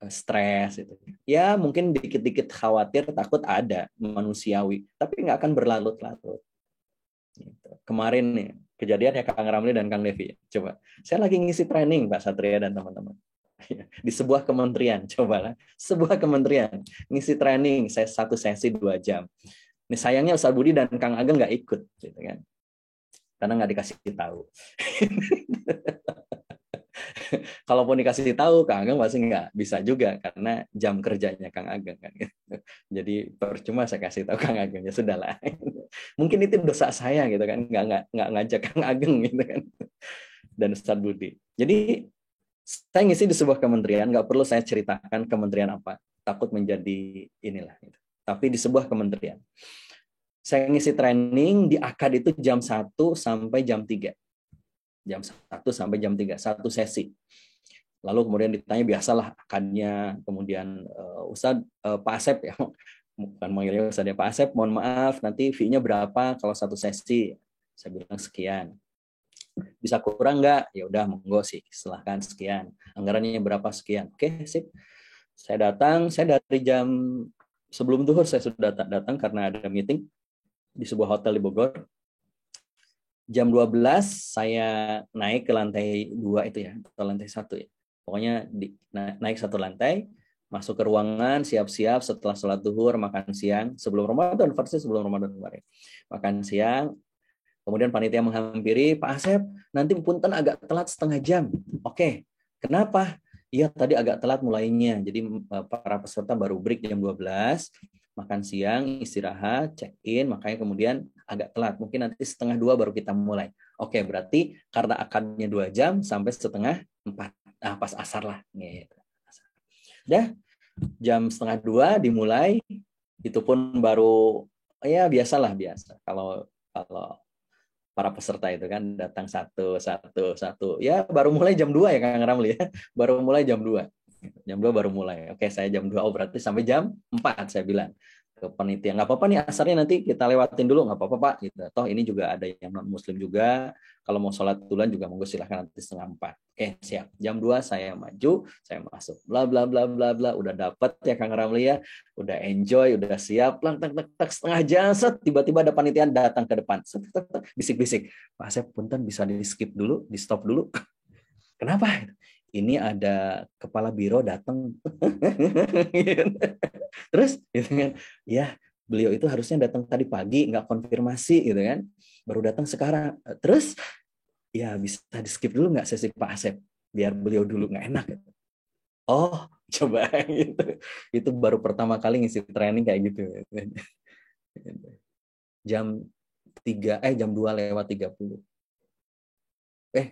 stres itu. Ya mungkin dikit-dikit khawatir, takut ada, manusiawi, tapi nggak akan berlarut-larut. Gitu. Kemarin nih kejadian ya Kang Ramli dan Kang Devi. Coba, saya lagi ngisi training Pak Satria dan teman-teman di sebuah kementerian. Cobalah, sebuah kementerian ngisi training, saya 1 sesi 2 jam. Ini sayangnya Ustaz Budi dan Kang Ageng nggak ikut, gitu kan? Karena nggak dikasih tahu. Kalaupun dikasih tahu, Kang Ageng pasti nggak bisa juga karena jam kerjanya Kang Ageng kan. Jadi percuma saya kasih tahu Kang Ageng, ya sudahlah. Mungkin itu dosa saya gitu kan, nggak ngajak Kang Ageng gitu kan. Dan Ustaz Budi. Jadi saya ngisi di sebuah kementerian, nggak perlu saya ceritakan kementerian apa, takut menjadi inilah. Gitu. Tapi di sebuah kementerian. Saya ngisi training di AKAD itu jam 1 sampai jam 3. Jam 1 sampai jam 3, 1 sesi. Lalu kemudian ditanya biasalah akannya, kemudian Ustadz Pak Asep ya, bukan manggilnya Ustadz ya, Pak Asep, mohon maaf nanti fee-nya berapa kalau 1 sesi? Saya bilang sekian. Bisa kurang nggak? Ya udah monggo sih, silahkan sekian. Anggarannya berapa sekian? Oke, sip. Saya datang, saya dari jam sebelum zuhur saya sudah datang karena ada meeting di sebuah hotel di Bogor. Jam 12 saya naik ke lantai 2 itu ya, atau lantai 1 ya. Pokoknya naik 1 lantai, masuk ke ruangan, siap-siap setelah sholat zuhur, makan siang, sebelum Ramadan, versi sebelum Ramadan kemarin. Makan siang, kemudian panitia menghampiri, Pak Asep, nanti punten agak telat setengah jam. Oke, kenapa? Iya, tadi agak telat mulainya. Jadi para peserta baru break jam 12, makan siang, istirahat, check-in, makanya kemudian agak telat. Mungkin nanti setengah 2 baru kita mulai. Oke, berarti karena akadnya 2 jam sampai setengah 4. Nah, pas asar lah. Gitu. Udah, jam setengah 2 dimulai. Itu pun baru, ya biasa. Kalau para peserta itu kan datang satu. Ya baru mulai jam 2 ya Kang Ramli ya. Baru mulai jam 2. Jam 2 baru mulai. Oke, saya jam 2. Oh, berarti sampai jam 4 saya bilang ke panitia. Nggak apa-apa nih asarnya nanti kita lewatin dulu. Nggak apa-apa Pak. Gitu. Toh ini juga ada yang non-muslim juga. Kalau mau sholat duluan juga monggo silahkan nanti setengah 4. Oke, siap. Jam 2 saya maju, saya masuk. Bla bla bla bla bla. Udah dapat ya Kang Ramli ya. Udah enjoy, udah siap. Lang tak setengah jam set, tiba-tiba ada panitia datang ke depan. Set, bisik-bisik. Pak Asep punten bisa di-skip dulu, di-stop dulu. Kenapa? Ini ada kepala biro datang. Terus gitu kan, ya beliau itu harusnya datang tadi pagi, nggak konfirmasi gitu kan, baru datang sekarang. Terus ya bisa di skip dulu nggak sesi Pak Asep, biar beliau dulu, nggak enak. Oh coba gitu. Itu baru pertama kali ngisi training kayak gitu. Jam 2:30.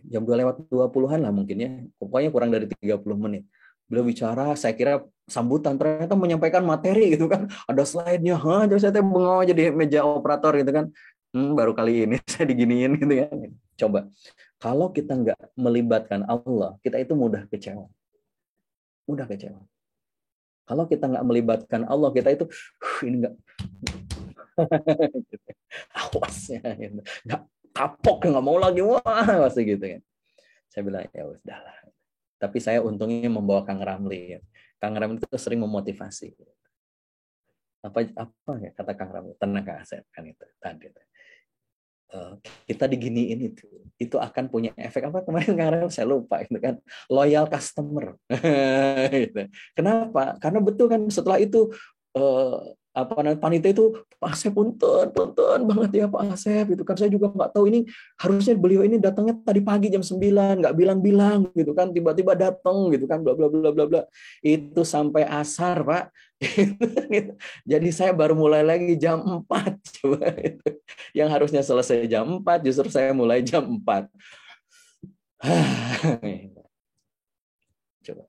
Jam 2:20-an lah mungkin ya. Pokoknya kurang dari 30 menit. Beliau bicara, saya kira sambutan, ternyata menyampaikan materi gitu kan. Ada slide-nya, jadi saya bengong jadi meja operator gitu kan. Baru kali ini saya diginiin gitu kan. Coba, kalau kita nggak melibatkan Allah, kita itu mudah kecewa. Kalau kita nggak melibatkan Allah, kita itu, ini nggak, awasnya, gitu. Nggak kapok, nggak mau lagi, wah, pasti gitu kan. Saya bilang, ya udahlah. Tapi saya untungnya membawa Kang Ramli. Kang Ramli itu sering memotivasi. Apa ya kata Kang Ramli? Tenang Kang Asep kan itu tadi. Kita diginiin itu akan punya efek apa kemarin Kang Ramli saya lupa itu kan, loyal customer. Gitu. Kenapa? Karena betul kan setelah itu panitia itu Pak Asep punten banget ya Pak Asep itu kan, saya juga nggak tahu ini harusnya beliau ini datangnya tadi pagi jam 9, nggak bilang gitu kan, tiba-tiba datang gitu kan, bla bla bla bla bla, itu sampai asar Pak. Jadi saya baru mulai lagi jam 4 coba itu. Yang harusnya selesai jam 4 justru saya mulai jam 4. Coba.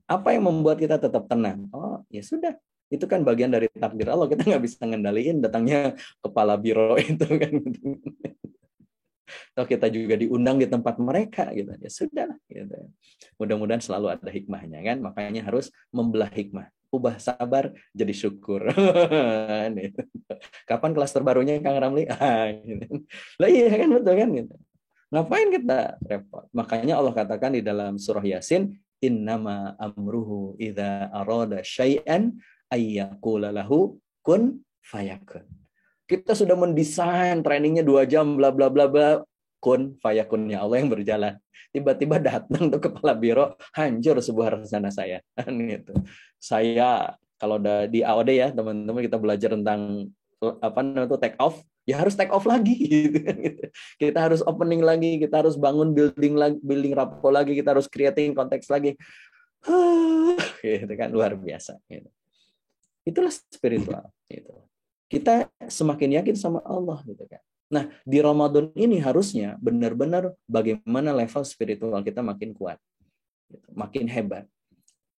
Apa yang membuat kita tetap tenang? Oh, ya sudah. Itu kan bagian dari takdir Allah, kita nggak bisa ngendaliin datangnya kepala biro itu kan. Atau kita juga diundang di tempat mereka gitu. Ya sudah gitu. Mudah-mudahan selalu ada hikmahnya kan, makanya harus membelah hikmah. Ubah sabar jadi syukur. Kapan kelas terbarunya Kang Ramli? Lah iya kan, betul kan gitu. Ngapain kita repot? Makanya Allah katakan di dalam surah Yasin, innama amruhu idza arada syai'an ayyaqula lahu kun fayakun. Kita sudah mendesain trainingnya 2 jam bla bla bla bla, kun fayakunnya Allah yang berjalan. Tiba-tiba datang tuh kepala biro, hancur sebuah rencana saya. Gitu. Saya kalau di AOD ya teman-teman, kita belajar tentang take off, ya harus take off lagi gitu. Kita harus opening lagi, kita harus bangun building rapport lagi, kita harus creating konteks lagi. Gitu kan, luar biasa gitu. Itulah spiritual gitu. Kita semakin yakin sama Allah gitu kan. Nah, di Ramadan ini harusnya benar-benar bagaimana level spiritual kita makin kuat. Gitu, makin hebat.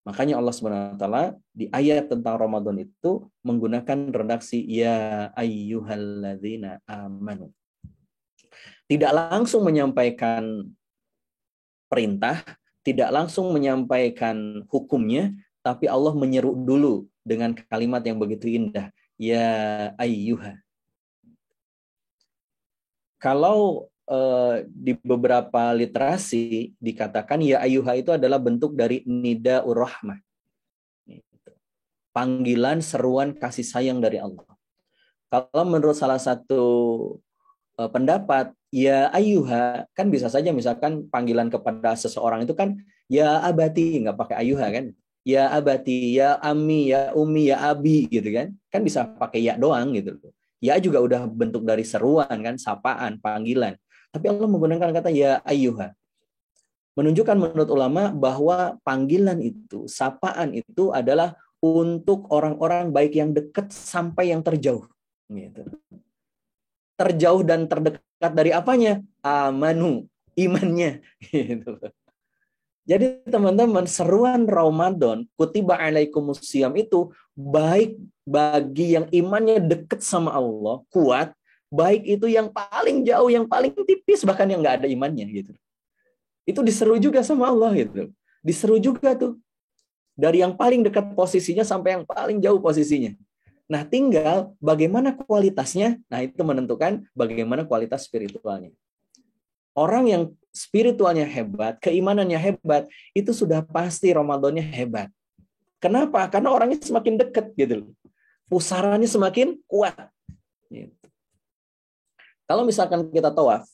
Makanya Allah SWT di ayat tentang Ramadan itu menggunakan redaksi ya ayyuhalladzina amanu. Tidak langsung menyampaikan perintah, tidak langsung menyampaikan hukumnya, tapi Allah menyeru dulu dengan kalimat yang begitu indah, ya ayyuha. Kalau di beberapa literasi dikatakan ya ayyuha itu adalah bentuk dari nida'ur rahmah. panggilan, seruan kasih sayang dari Allah. Kalau menurut salah satu pendapat, ya ayyuha, kan bisa saja misalkan panggilan kepada seseorang itu kan ya abati, nggak pakai ayyuha kan. Ya abati, ya ami, ya umi, ya abi gitu kan. Kan bisa pakai ya doang gitu. Ya juga udah bentuk dari seruan kan, sapaan, panggilan. Tapi Allah menggunakan kata ya ayyuha. Menunjukkan menurut ulama bahwa panggilan itu, sapaan itu adalah untuk orang-orang baik yang dekat sampai yang terjauh. Gitu. Terjauh dan terdekat dari apanya? Amanu, imannya. Gitu. Jadi teman-teman, seruan Ramadan, kutiba alaikumusiyam itu baik bagi yang imannya dekat sama Allah, kuat, baik itu yang paling jauh, yang paling tipis, bahkan yang nggak ada imannya gitu. Itu diseru juga sama Allah gitu. Diseru juga tuh. Dari yang paling dekat posisinya sampai yang paling jauh posisinya. Nah, tinggal bagaimana kualitasnya, nah itu menentukan bagaimana kualitas spiritualnya. Orang yang spiritualnya hebat, keimanannya hebat, itu sudah pasti Ramadannya hebat. Kenapa? Karena orangnya semakin dekat gitu. Pusarannya semakin kuat. Gitu. Kalau misalkan kita tawaf,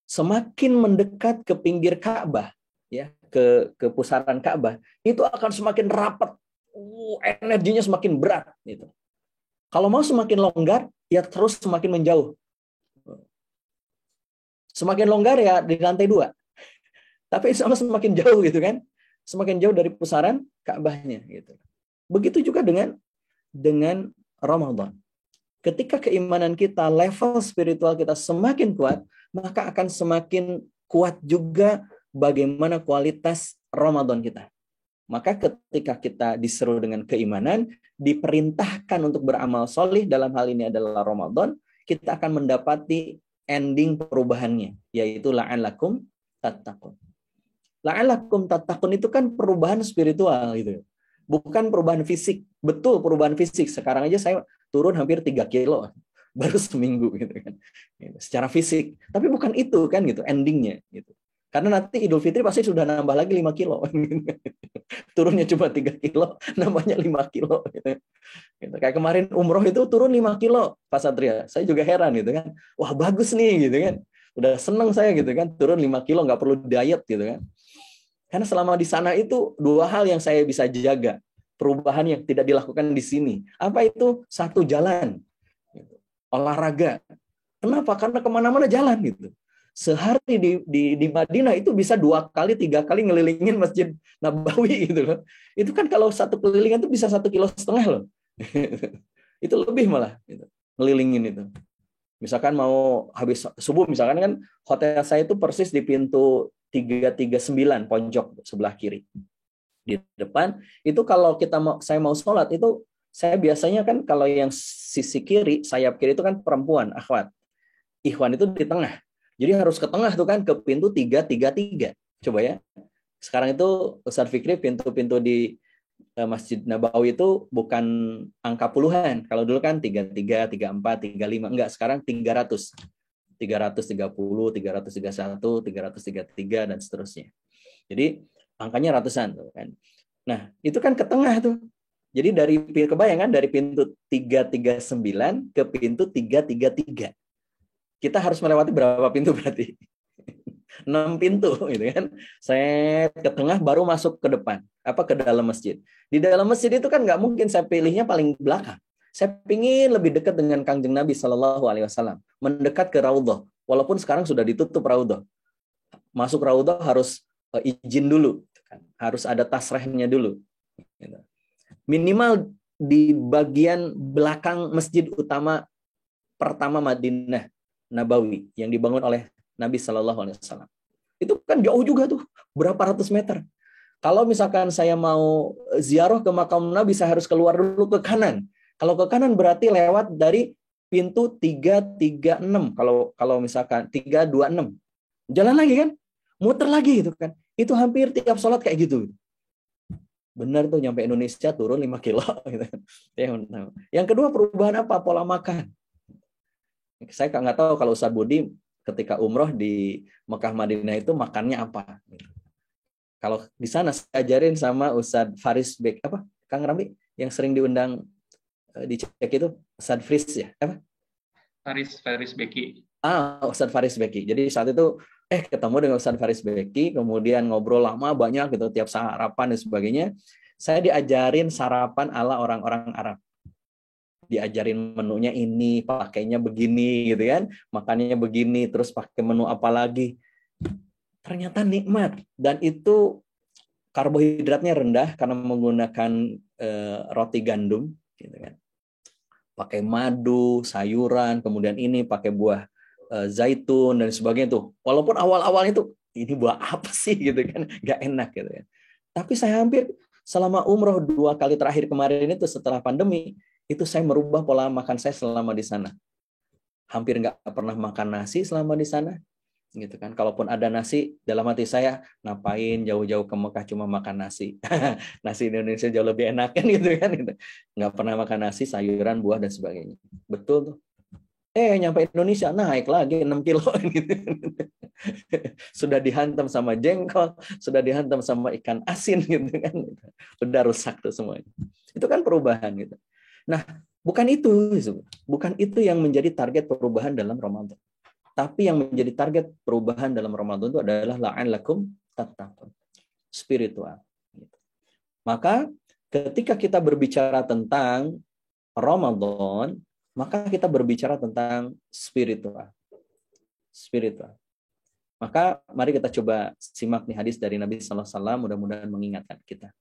semakin mendekat ke pinggir Ka'bah, ya, ke pusaran Ka'bah, itu akan semakin rapat. Energinya semakin berat gitu. Kalau mau semakin longgar, ya terus semakin menjauh. Semakin longgar ya di lantai 2. Tapi sama semakin jauh gitu kan. Semakin jauh dari pusaran Ka'bahnya gitu. Begitu juga dengan Ramadan. Ketika keimanan kita, level spiritual kita semakin kuat, maka akan semakin kuat juga bagaimana kualitas Ramadan kita. Maka ketika kita diseru dengan keimanan, diperintahkan untuk beramal solih, dalam hal ini adalah Ramadan, kita akan mendapati ending perubahannya, yaitu la'allakum tattaqun. La'allakum tattaqun itu kan perubahan spiritual gitu. Bukan perubahan fisik. Betul perubahan fisik. Sekarang aja saya turun hampir 3 kilo baru seminggu gitu kan. Secara fisik. Tapi bukan itu kan gitu endingnya gitu. Karena nanti Idul Fitri pasti sudah nambah lagi 5 kilo. Turunnya cuma 3 kilo, nambahnya 5 kilo gitu. Kayak kemarin umroh itu turun 5 kilo, Pak Satria. Saya juga heran gitu kan. Wah, bagus nih gitu kan. Udah seneng saya gitu kan, turun 5 kilo nggak perlu diet gitu kan. Karena selama di sana itu 2 hal yang saya bisa jaga. Perubahan yang tidak dilakukan di sini. Apa itu? 1, jalan. Olahraga. Kenapa? Karena kemana-mana jalan gitu. Sehari di Madinah itu bisa 2 kali, 3 kali ngelilingin Masjid Nabawi gitu loh. Itu kan kalau 1 kelilingan itu bisa 1,5 kilo loh. Itu lebih malah gitu. Ngelilingin itu. Misalkan mau habis subuh, misalkan kan hotel saya itu persis di pintu 339 pojok sebelah kiri. Di depan itu kalau saya mau sholat itu saya biasanya kan kalau yang sisi kiri, sayap kiri itu kan perempuan, akhwat. Ikhwan itu di tengah. Jadi harus ke tengah tuh kan, ke pintu 333. Coba ya. Sekarang itu Ustaz Fikri pintu-pintu di Masjid Nabawi itu bukan angka puluhan. Kalau dulu kan 33, 34, 35. Enggak, sekarang 300. 330, 331, 333, dan seterusnya. Jadi angkanya ratusan tuh kan. Nah, itu kan ke tengah tuh. Jadi kebayang kan dari pintu 339 ke pintu 333. Kita harus melewati berapa pintu berarti? 6 pintu gitu kan. Saya ke tengah baru masuk ke depan, ke dalam masjid. Di dalam masjid itu kan nggak mungkin saya pilihnya paling belakang. Saya pingin lebih dekat dengan Kangjeng Nabi Shallallahu Alaihi Wasallam, mendekat ke Raudhah. Walaupun sekarang sudah ditutup Raudhah. Masuk Raudhah harus izin dulu, harus ada tasrehnya dulu. Minimal di bagian belakang masjid utama pertama Madinah Nabawi yang dibangun oleh Nabi Shallallahu Alaihi Wasallam. Itu kan jauh juga tuh, berapa ratus meter. Kalau misalkan saya mau ziarah ke makam Nabi, saya harus keluar dulu ke kanan. Kalau ke kanan berarti lewat dari pintu 336. Kalau misalkan 326, jalan lagi kan, muter lagi gitu kan. Itu hampir tiap sholat kayak gitu. Benar tuh, nyampe Indonesia turun 5 kilo. Gitu. Yang kedua, perubahan apa? Pola makan. Saya nggak tahu kalau Ustaz Budi ketika umroh di Mekah Madinah itu makannya apa. Kalau di sana saya ajarin sama Ustaz Faris Bek Kang Ramli yang sering diundang dicek itu Ustadz Fris ya? Apa?
Faris Beki.
Ustadz Faris Beki. Jadi saat itu ketemu dengan Ustadz Faris Beki, kemudian ngobrol lama banyak gitu tiap sarapan dan sebagainya. Saya diajarin sarapan ala orang-orang Arab. Diajarin menunya ini, pakainya begini gitu kan, makanannya begini, terus pakai menu apa lagi. Ternyata nikmat, dan itu karbohidratnya rendah karena menggunakan roti gandum gitu kan. Pakai madu, sayuran, kemudian ini pakai buah zaitun dan sebagainya tuh. Walaupun awal-awal itu ini buah apa sih gitu kan, nggak enak gitu kan. Tapi saya hampir selama umroh 2 kali terakhir kemarin itu setelah pandemi, itu saya merubah pola makan saya selama di sana. Hampir nggak pernah makan nasi selama di sana, gitu kan. Kalaupun ada nasi, dalam hati saya, ngapain jauh-jauh ke Mekah cuma makan nasi. Nasi Indonesia jauh lebih enak kan, gitu kan. Nggak pernah makan nasi, sayuran, buah, dan sebagainya. Betul tuh. Nyampe Indonesia, naik lagi 6 kilo. Gitu. Sudah dihantam sama jengkol, sudah dihantam sama ikan asin, gitu kan. Udah rusak tuh semuanya. Itu kan perubahan, gitu. Nah, bukan itu yang menjadi target perubahan dalam Ramadan. Tapi yang menjadi target perubahan dalam Ramadan itu adalah la'allakum tattaqun, spiritual. Maka ketika kita berbicara tentang Ramadan, maka kita berbicara tentang spiritual. Maka mari kita coba simak nih hadis dari Nabi sallallahu alaihi wasallam, mudah-mudahan mengingatkan kita.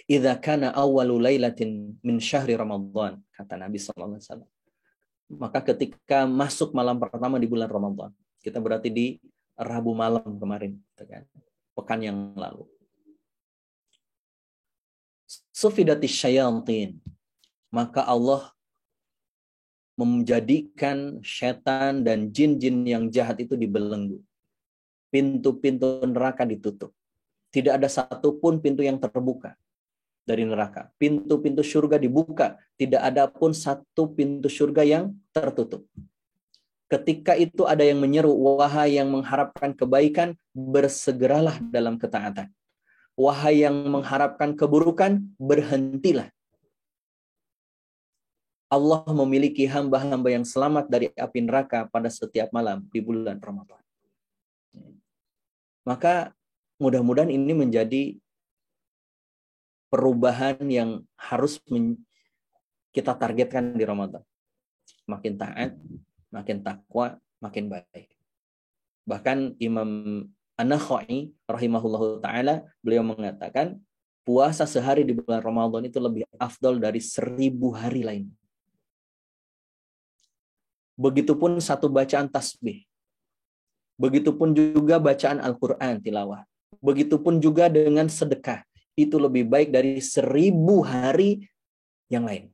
Idza kana awwalu lailatin min syahri Ramadan, kata Nabi sallallahu alaihi wasallam. Maka ketika masuk malam pertama di bulan Ramadan, kita berarti di Rabu malam kemarin, pekan yang lalu. Sufidatis syayatin, maka Allah menjadikan setan dan jin-jin yang jahat itu dibelenggu. Pintu-pintu neraka ditutup. Tidak ada satupun pintu yang terbuka dari neraka. Pintu-pintu surga dibuka. Tidak ada pun satu pintu surga yang tertutup. Ketika itu ada yang menyeru, wahai yang mengharapkan kebaikan, bersegeralah dalam ketaatan. Wahai yang mengharapkan keburukan, berhentilah. Allah memiliki hamba-hamba yang selamat dari api neraka pada setiap malam di bulan Ramadan. Maka mudah-mudahan ini menjadi perubahan yang harus kita targetkan di Ramadan. Makin taat, makin takwa, makin baik. Bahkan Imam An-Nakhai rahimahullahu ta'ala, beliau mengatakan, puasa sehari di bulan Ramadan itu lebih afdal dari 1000 hari lain. Begitupun satu bacaan tasbih. Begitupun juga bacaan Al-Quran tilawah. Begitupun juga dengan sedekah. Itu lebih baik dari 1000 hari yang lain.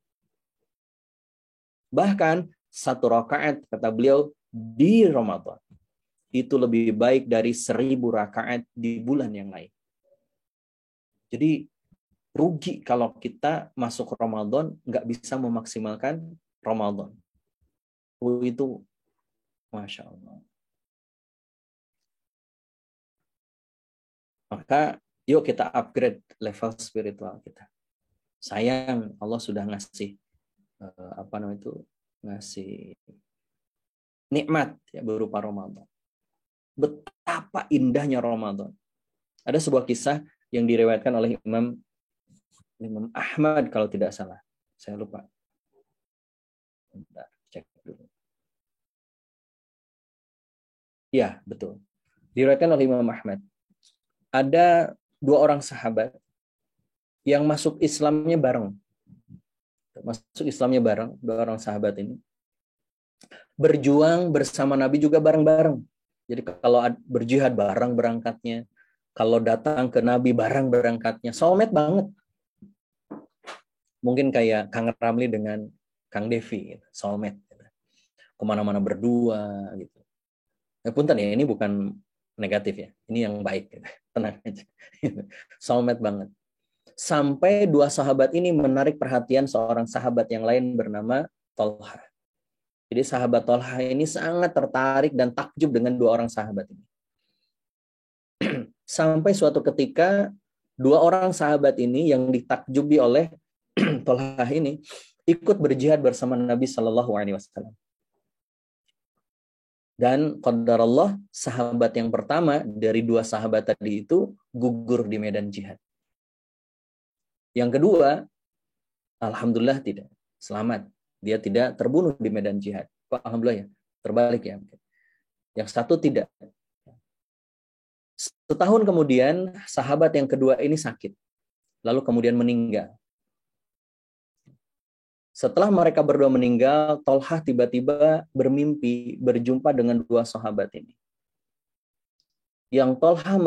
Bahkan 1 rakaat, kata beliau, di Ramadan itu lebih baik dari 1000 rakaat di bulan yang lain. Jadi rugi kalau kita masuk Ramadan nggak bisa memaksimalkan Ramadan. Itu Masya Allah. Maka yuk kita upgrade level spiritual kita. Sayang Allah sudah ngasih ngasih nikmat ya berupa Ramadan. Betapa indahnya Ramadan. Ada sebuah kisah yang diriwayatkan oleh Imam Ahmad kalau tidak salah. Saya lupa. Bentar, cek dulu. Ya, betul. Diriwayatkan oleh Imam Ahmad. Ada 2 orang sahabat yang masuk Islamnya bareng. Masuk Islamnya bareng, 2 orang sahabat ini. Berjuang bersama Nabi juga bareng-bareng. Jadi kalau berjihad bareng berangkatnya. Kalau datang ke Nabi bareng berangkatnya. Soulmate banget. Mungkin kayak Kang Ramli dengan Kang Devi. Gitu. Soulmate. Gitu. Kemana-mana berdua. Gitu. Punten ya, ini bukan negatif ya. Ini yang baik. Gitu. Tenang aja. Soulmate banget. Sampai 2 sahabat ini menarik perhatian seorang sahabat yang lain bernama Tolha. Jadi sahabat Tolha ini sangat tertarik dan takjub dengan 2 orang sahabat ini. Sampai suatu ketika Dua orang sahabat ini yang ditakjubi oleh Tolhah ini ikut berjihad bersama Nabi Shallallahu Alaihi Wasallam. Dan qadarullah, sahabat yang pertama dari dua sahabat tadi itu gugur di medan jihad. Yang kedua, alhamdulillah tidak selamat. Dia tidak terbunuh di medan jihad. Kok alhamdulillah ya? Terbalik ya. Yang satu tidak. Setahun kemudian, sahabat yang kedua ini sakit. Lalu kemudian meninggal. Setelah mereka berdua meninggal, Tolhah tiba-tiba bermimpi berjumpa dengan dua sahabat ini. Yang Tolhah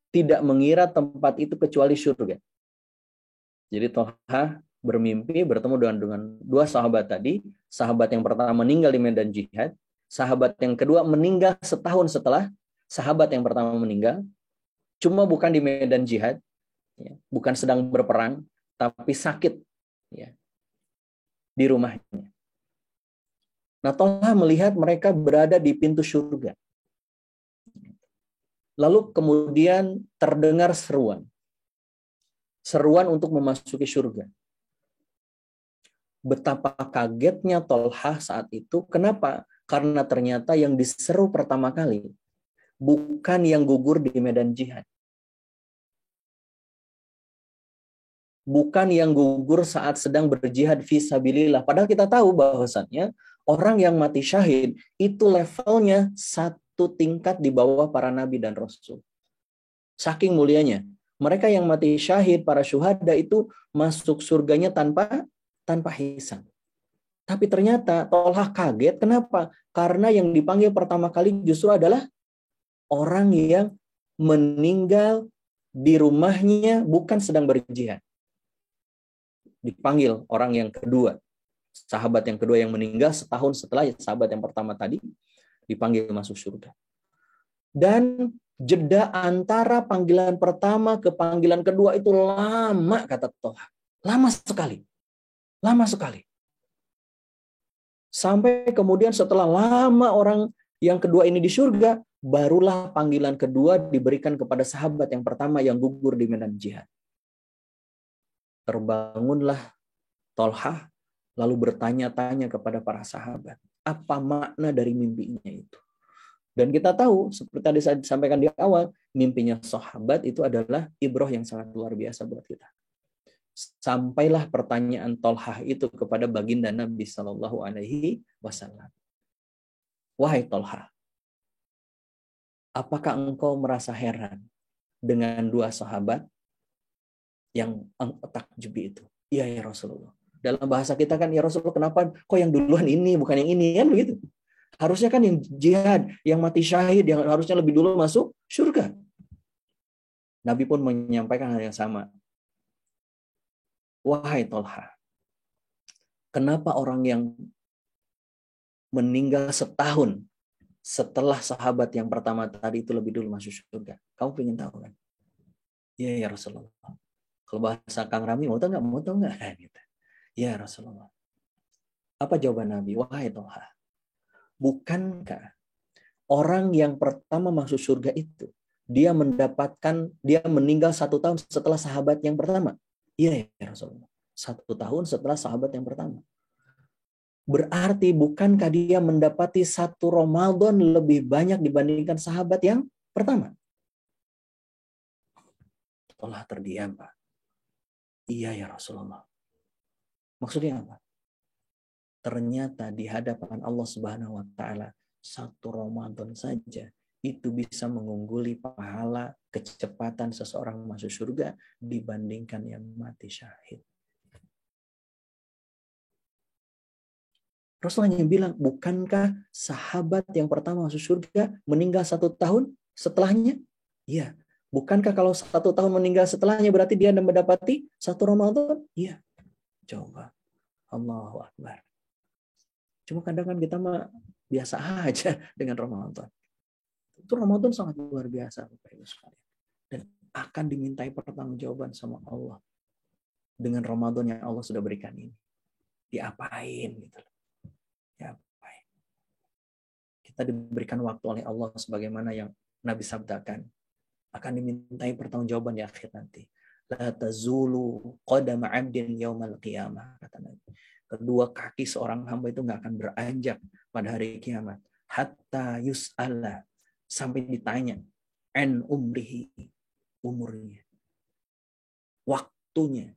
tidak mengira tempat itu kecuali surga. Jadi Tolhah bermimpi bertemu dengan dua sahabat tadi. Sahabat yang pertama meninggal di medan jihad. Sahabat yang kedua meninggal setahun setelah sahabat yang pertama meninggal. Cuma bukan di medan jihad, bukan sedang berperang, tapi sakit, ya, di rumahnya. Nah, Tolhah melihat mereka berada di pintu surga. Lalu kemudian terdengar seruan. Seruan untuk memasuki surga. Betapa kagetnya Tolhah saat itu. Kenapa? Karena ternyata yang diseru pertama kali bukan yang gugur di medan jihad. Bukan yang gugur saat sedang berjihad fisabilillah. Padahal kita tahu bahwasannya orang yang mati syahid itu levelnya satu tingkat di bawah para nabi dan rasul. Saking mulianya. Mereka yang mati syahid, para syuhada itu masuk surganya tanpa hisab. Tapi ternyata Tolhah kaget. Kenapa? Karena yang dipanggil pertama kali justru adalah orang yang meninggal di rumahnya bukan sedang berjihad. Dipanggil orang yang kedua. Sahabat yang kedua yang meninggal setahun setelah sahabat yang pertama tadi dipanggil masuk surga. Dan jeda antara panggilan pertama ke panggilan kedua itu lama, kata Tolhah. Lama sekali. Lama sekali. Sampai kemudian setelah lama orang yang kedua ini di surga, barulah panggilan kedua diberikan kepada sahabat yang pertama yang gugur di medan jihad. Terbangunlah Tolhah, lalu bertanya-tanya kepada para sahabat, apa makna dari mimpinya itu? Dan kita tahu, seperti tadi saya disampaikan di awal, mimpinya sahabat itu adalah ibrah yang sangat luar biasa buat kita. Sampailah pertanyaan Tolhah itu kepada baginda Nabi Shallallahu Alaihi Wasallam. Wahai Tolhah, apakah engkau merasa heran dengan dua sahabat yang takjubi itu? Iya ya Rasulullah. Dalam bahasa kita kan, ya Rasulullah, kenapa kok yang duluan ini bukan yang ini, kan begitu? Harusnya kan yang jihad, yang mati syahid, yang harusnya lebih dulu masuk surga. Nabi pun menyampaikan hal yang sama. Wahai Tolhah, kenapa orang yang meninggal setahun setelah sahabat yang pertama tadi itu lebih dulu masuk surga? Kamu pengen tahu kan? Iya ya Rasulullah. Kalau bahasa Kang Rami, mau tahu nggak? Mau tahu nggak? Gitu. Ya Rasulullah. Apa jawaban Nabi? Wahai Tolhah, bukankah orang yang pertama masuk surga itu dia meninggal 1 tahun setelah sahabat yang pertama? Iya ya Rasulullah. 1 tahun setelah sahabat yang pertama. Berarti bukankah dia mendapati 1 Ramadan lebih banyak dibandingkan sahabat yang pertama? Tolhah terdiam, Pak. Iya ya Rasulullah. Maksudnya apa? Ternyata di hadapan Allah Subhanahu wa taala 1 Ramadan saja itu bisa mengungguli pahala kecepatan seseorang masuk surga dibandingkan yang mati syahid. Rasulullah bilang, bukankah sahabat yang pertama masuk surga meninggal 1 tahun setelahnya? Iya. Bukankah kalau 1 tahun meninggal setelahnya berarti dia mendapati 1 Ramadan? Iya. Coba. Allahu Akbar. Cuma kadang kan kita mah biasa aja dengan Ramadan. Itu Ramadan sangat luar biasa, Bapak Ibu sekalian. Dan akan dimintai pertanggungjawaban sama Allah dengan Ramadan yang Allah sudah berikan ini. Diapain gitu. Diapain. Kita diberikan waktu oleh Allah sebagaimana yang Nabi sabdakan. akan dimintai pertanggungjawaban di akhir nanti. La tazulu qadama 'abdin yaumal qiyamah, kata Nabi. Kedua kaki seorang hamba itu nggak akan beranjak pada hari kiamat. Hatta yus'ala, sampai ditanya, an umrihi, umurnya, waktunya,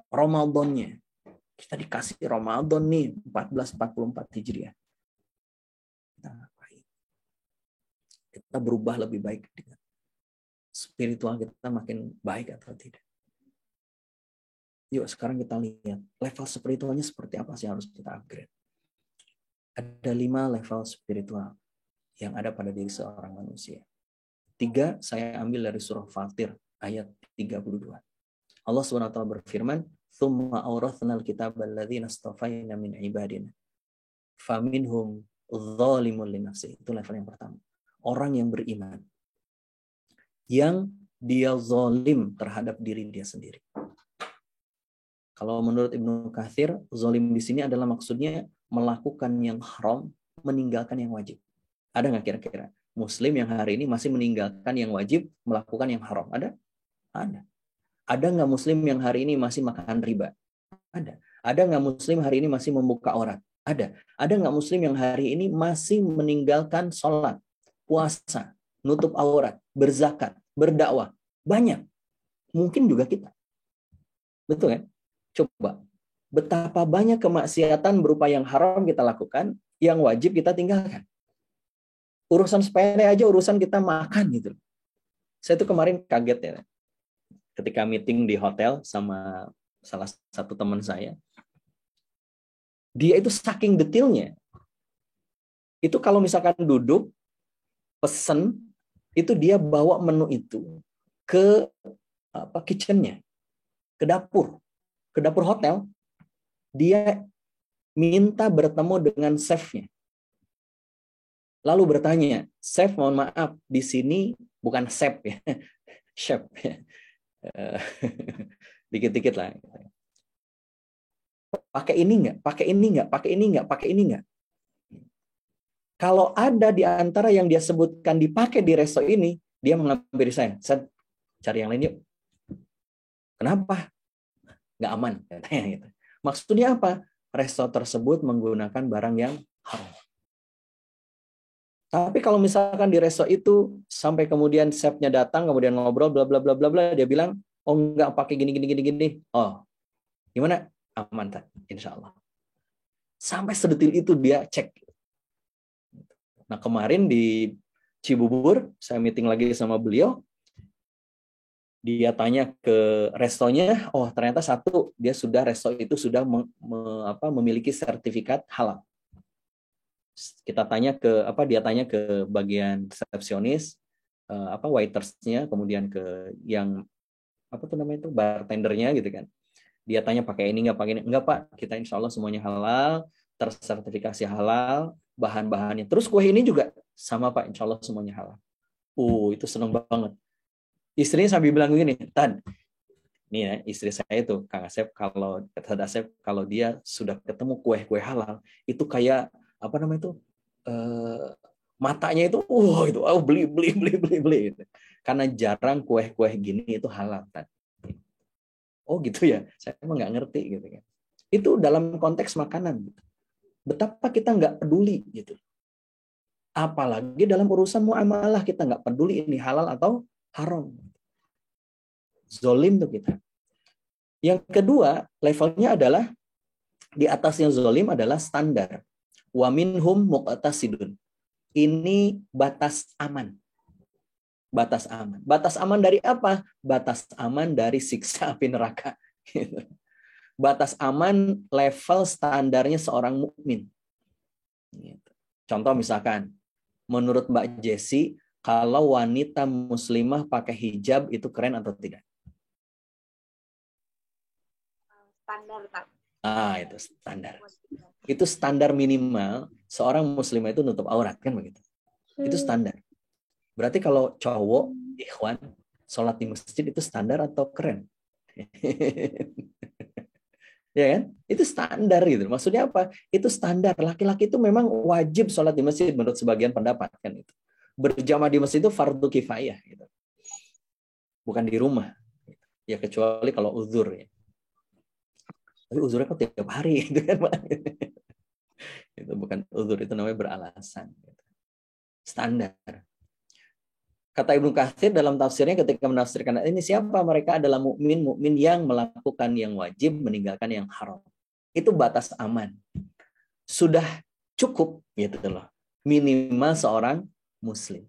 Ramadannya. Kita dikasih Ramadan nih 1444 Hijriah. Kita ngapain? Kita berubah lebih baik dengan spiritual kita makin baik atau tidak? Yuk sekarang kita lihat level spiritualnya seperti apa sih, harus kita upgrade. Ada 5 level spiritual yang ada pada diri seorang manusia. 3 saya ambil dari surah Fatir ayat 32. Allah SWT berfirman, "Tsumma awrathnal kitaba alladzina istafaina min ibadina. Faminhum dzalimun linafsihi." Itu level yang pertama. Orang yang beriman, yang dia zalim terhadap diri dia sendiri. Kalau menurut Ibnu Katsir, zalim di sini adalah maksudnya melakukan yang haram, meninggalkan yang wajib. Ada nggak kira-kira Muslim yang hari ini masih meninggalkan yang wajib, melakukan yang haram? Ada? Ada. Ada nggak Muslim yang hari ini masih makan riba? Ada. Ada nggak Muslim hari ini masih membuka aurat? Ada. Ada nggak Muslim yang hari ini masih meninggalkan sholat, puasa, nutup aurat, berzakat, berdakwah? Banyak. Mungkin juga kita. Betul kan? Coba. Betapa banyak kemaksiatan berupa yang haram kita lakukan, yang wajib kita tinggalkan. Urusan sepele aja, urusan kita makan gitu. Saya tuh kemarin kaget ya. Ketika meeting di hotel sama salah satu teman saya. Dia itu saking detailnya. Itu kalau misalkan duduk, pesen, itu dia bawa menu itu ke kitchennya, ke dapur hotel. Dia minta bertemu dengan chefnya. Lalu bertanya, chef mohon maaf, di sini bukan chef ya, chef ya. Dikit-dikit lah. Pakai ini nggak? Pakai ini nggak? Pakai ini nggak? Pakai ini nggak? Kalau ada di antara yang dia sebutkan dipakai di resto ini, dia mengambil saya cari yang lain yuk. Kenapa? Nggak aman, katanya gitu. Maksudnya apa? Resto tersebut menggunakan barang yang haram. Tapi kalau misalkan di resto itu sampai kemudian chefnya datang, kemudian ngobrol bla bla bla bla bla, dia bilang, "Oh enggak, pakai gini. Oh. Gimana? Aman tak? Insya Allah." Sampai sedetil itu dia cek. Nah, kemarin di Cibubur, saya meeting lagi sama beliau. Dia tanya ke restonya, oh ternyata resto itu sudah memiliki sertifikat halal. Dia tanya ke bagian resepsionis, waitersnya, kemudian ke yang bartendernya gitu kan. Dia tanya pakai ini nggak, pakai ini enggak Pak, kita insya Allah semuanya halal, tersertifikasi halal, bahan-bahannya. Terus kue ini juga sama Pak, insya Allah semuanya halal. Itu seneng banget. Istrinya sambil bilang begini, Tan, ini ya istri saya itu Kang Asep, kalau dia sudah ketemu kue-kue halal, itu kayak matanya itu beli gitu. Karena jarang kue-kue gini itu halal Tan. Oh gitu ya, saya emang nggak ngerti gitu kan. Itu dalam konteks makanan. Betapa kita nggak peduli gitu. Apalagi dalam urusan muamalah kita nggak peduli ini halal atau haram. Zolim tuh kita. Yang kedua, levelnya adalah di atasnya zolim adalah standar. Wa minhum muqtasidun. Ini batas aman. Batas aman. Batas aman dari apa? Batas aman dari siksa api neraka. Batas aman level standarnya seorang mukmin. Contoh misalkan, menurut Mbak Jessi, kalau wanita muslimah pakai hijab itu keren atau tidak?
Standar, Pak.
Itu standar. Itu standar minimal seorang muslimah itu nutup aurat kan begitu. Itu standar. Berarti kalau cowok ikhwan sholat di masjid itu standar atau keren? Ya kan? Itu standar gitu. Maksudnya apa? Itu standar. Laki-laki itu memang wajib sholat di masjid menurut sebagian pendapat kan itu. Berjamaah di masjid itu fardu kifayah gitu. bukan di rumah. Ya kecuali kalau uzur ya. Tapi uzurnya kok tiap hari gitu kan, Pak. Itu bukan uzur, itu namanya beralasan. Standar. Kata Ibnu Katsir dalam tafsirnya ketika menafsirkan ini, siapa mereka adalah mukmin yang melakukan yang wajib, meninggalkan yang haram. Itu batas aman. Sudah cukup gitu loh. Minimal seorang muslim.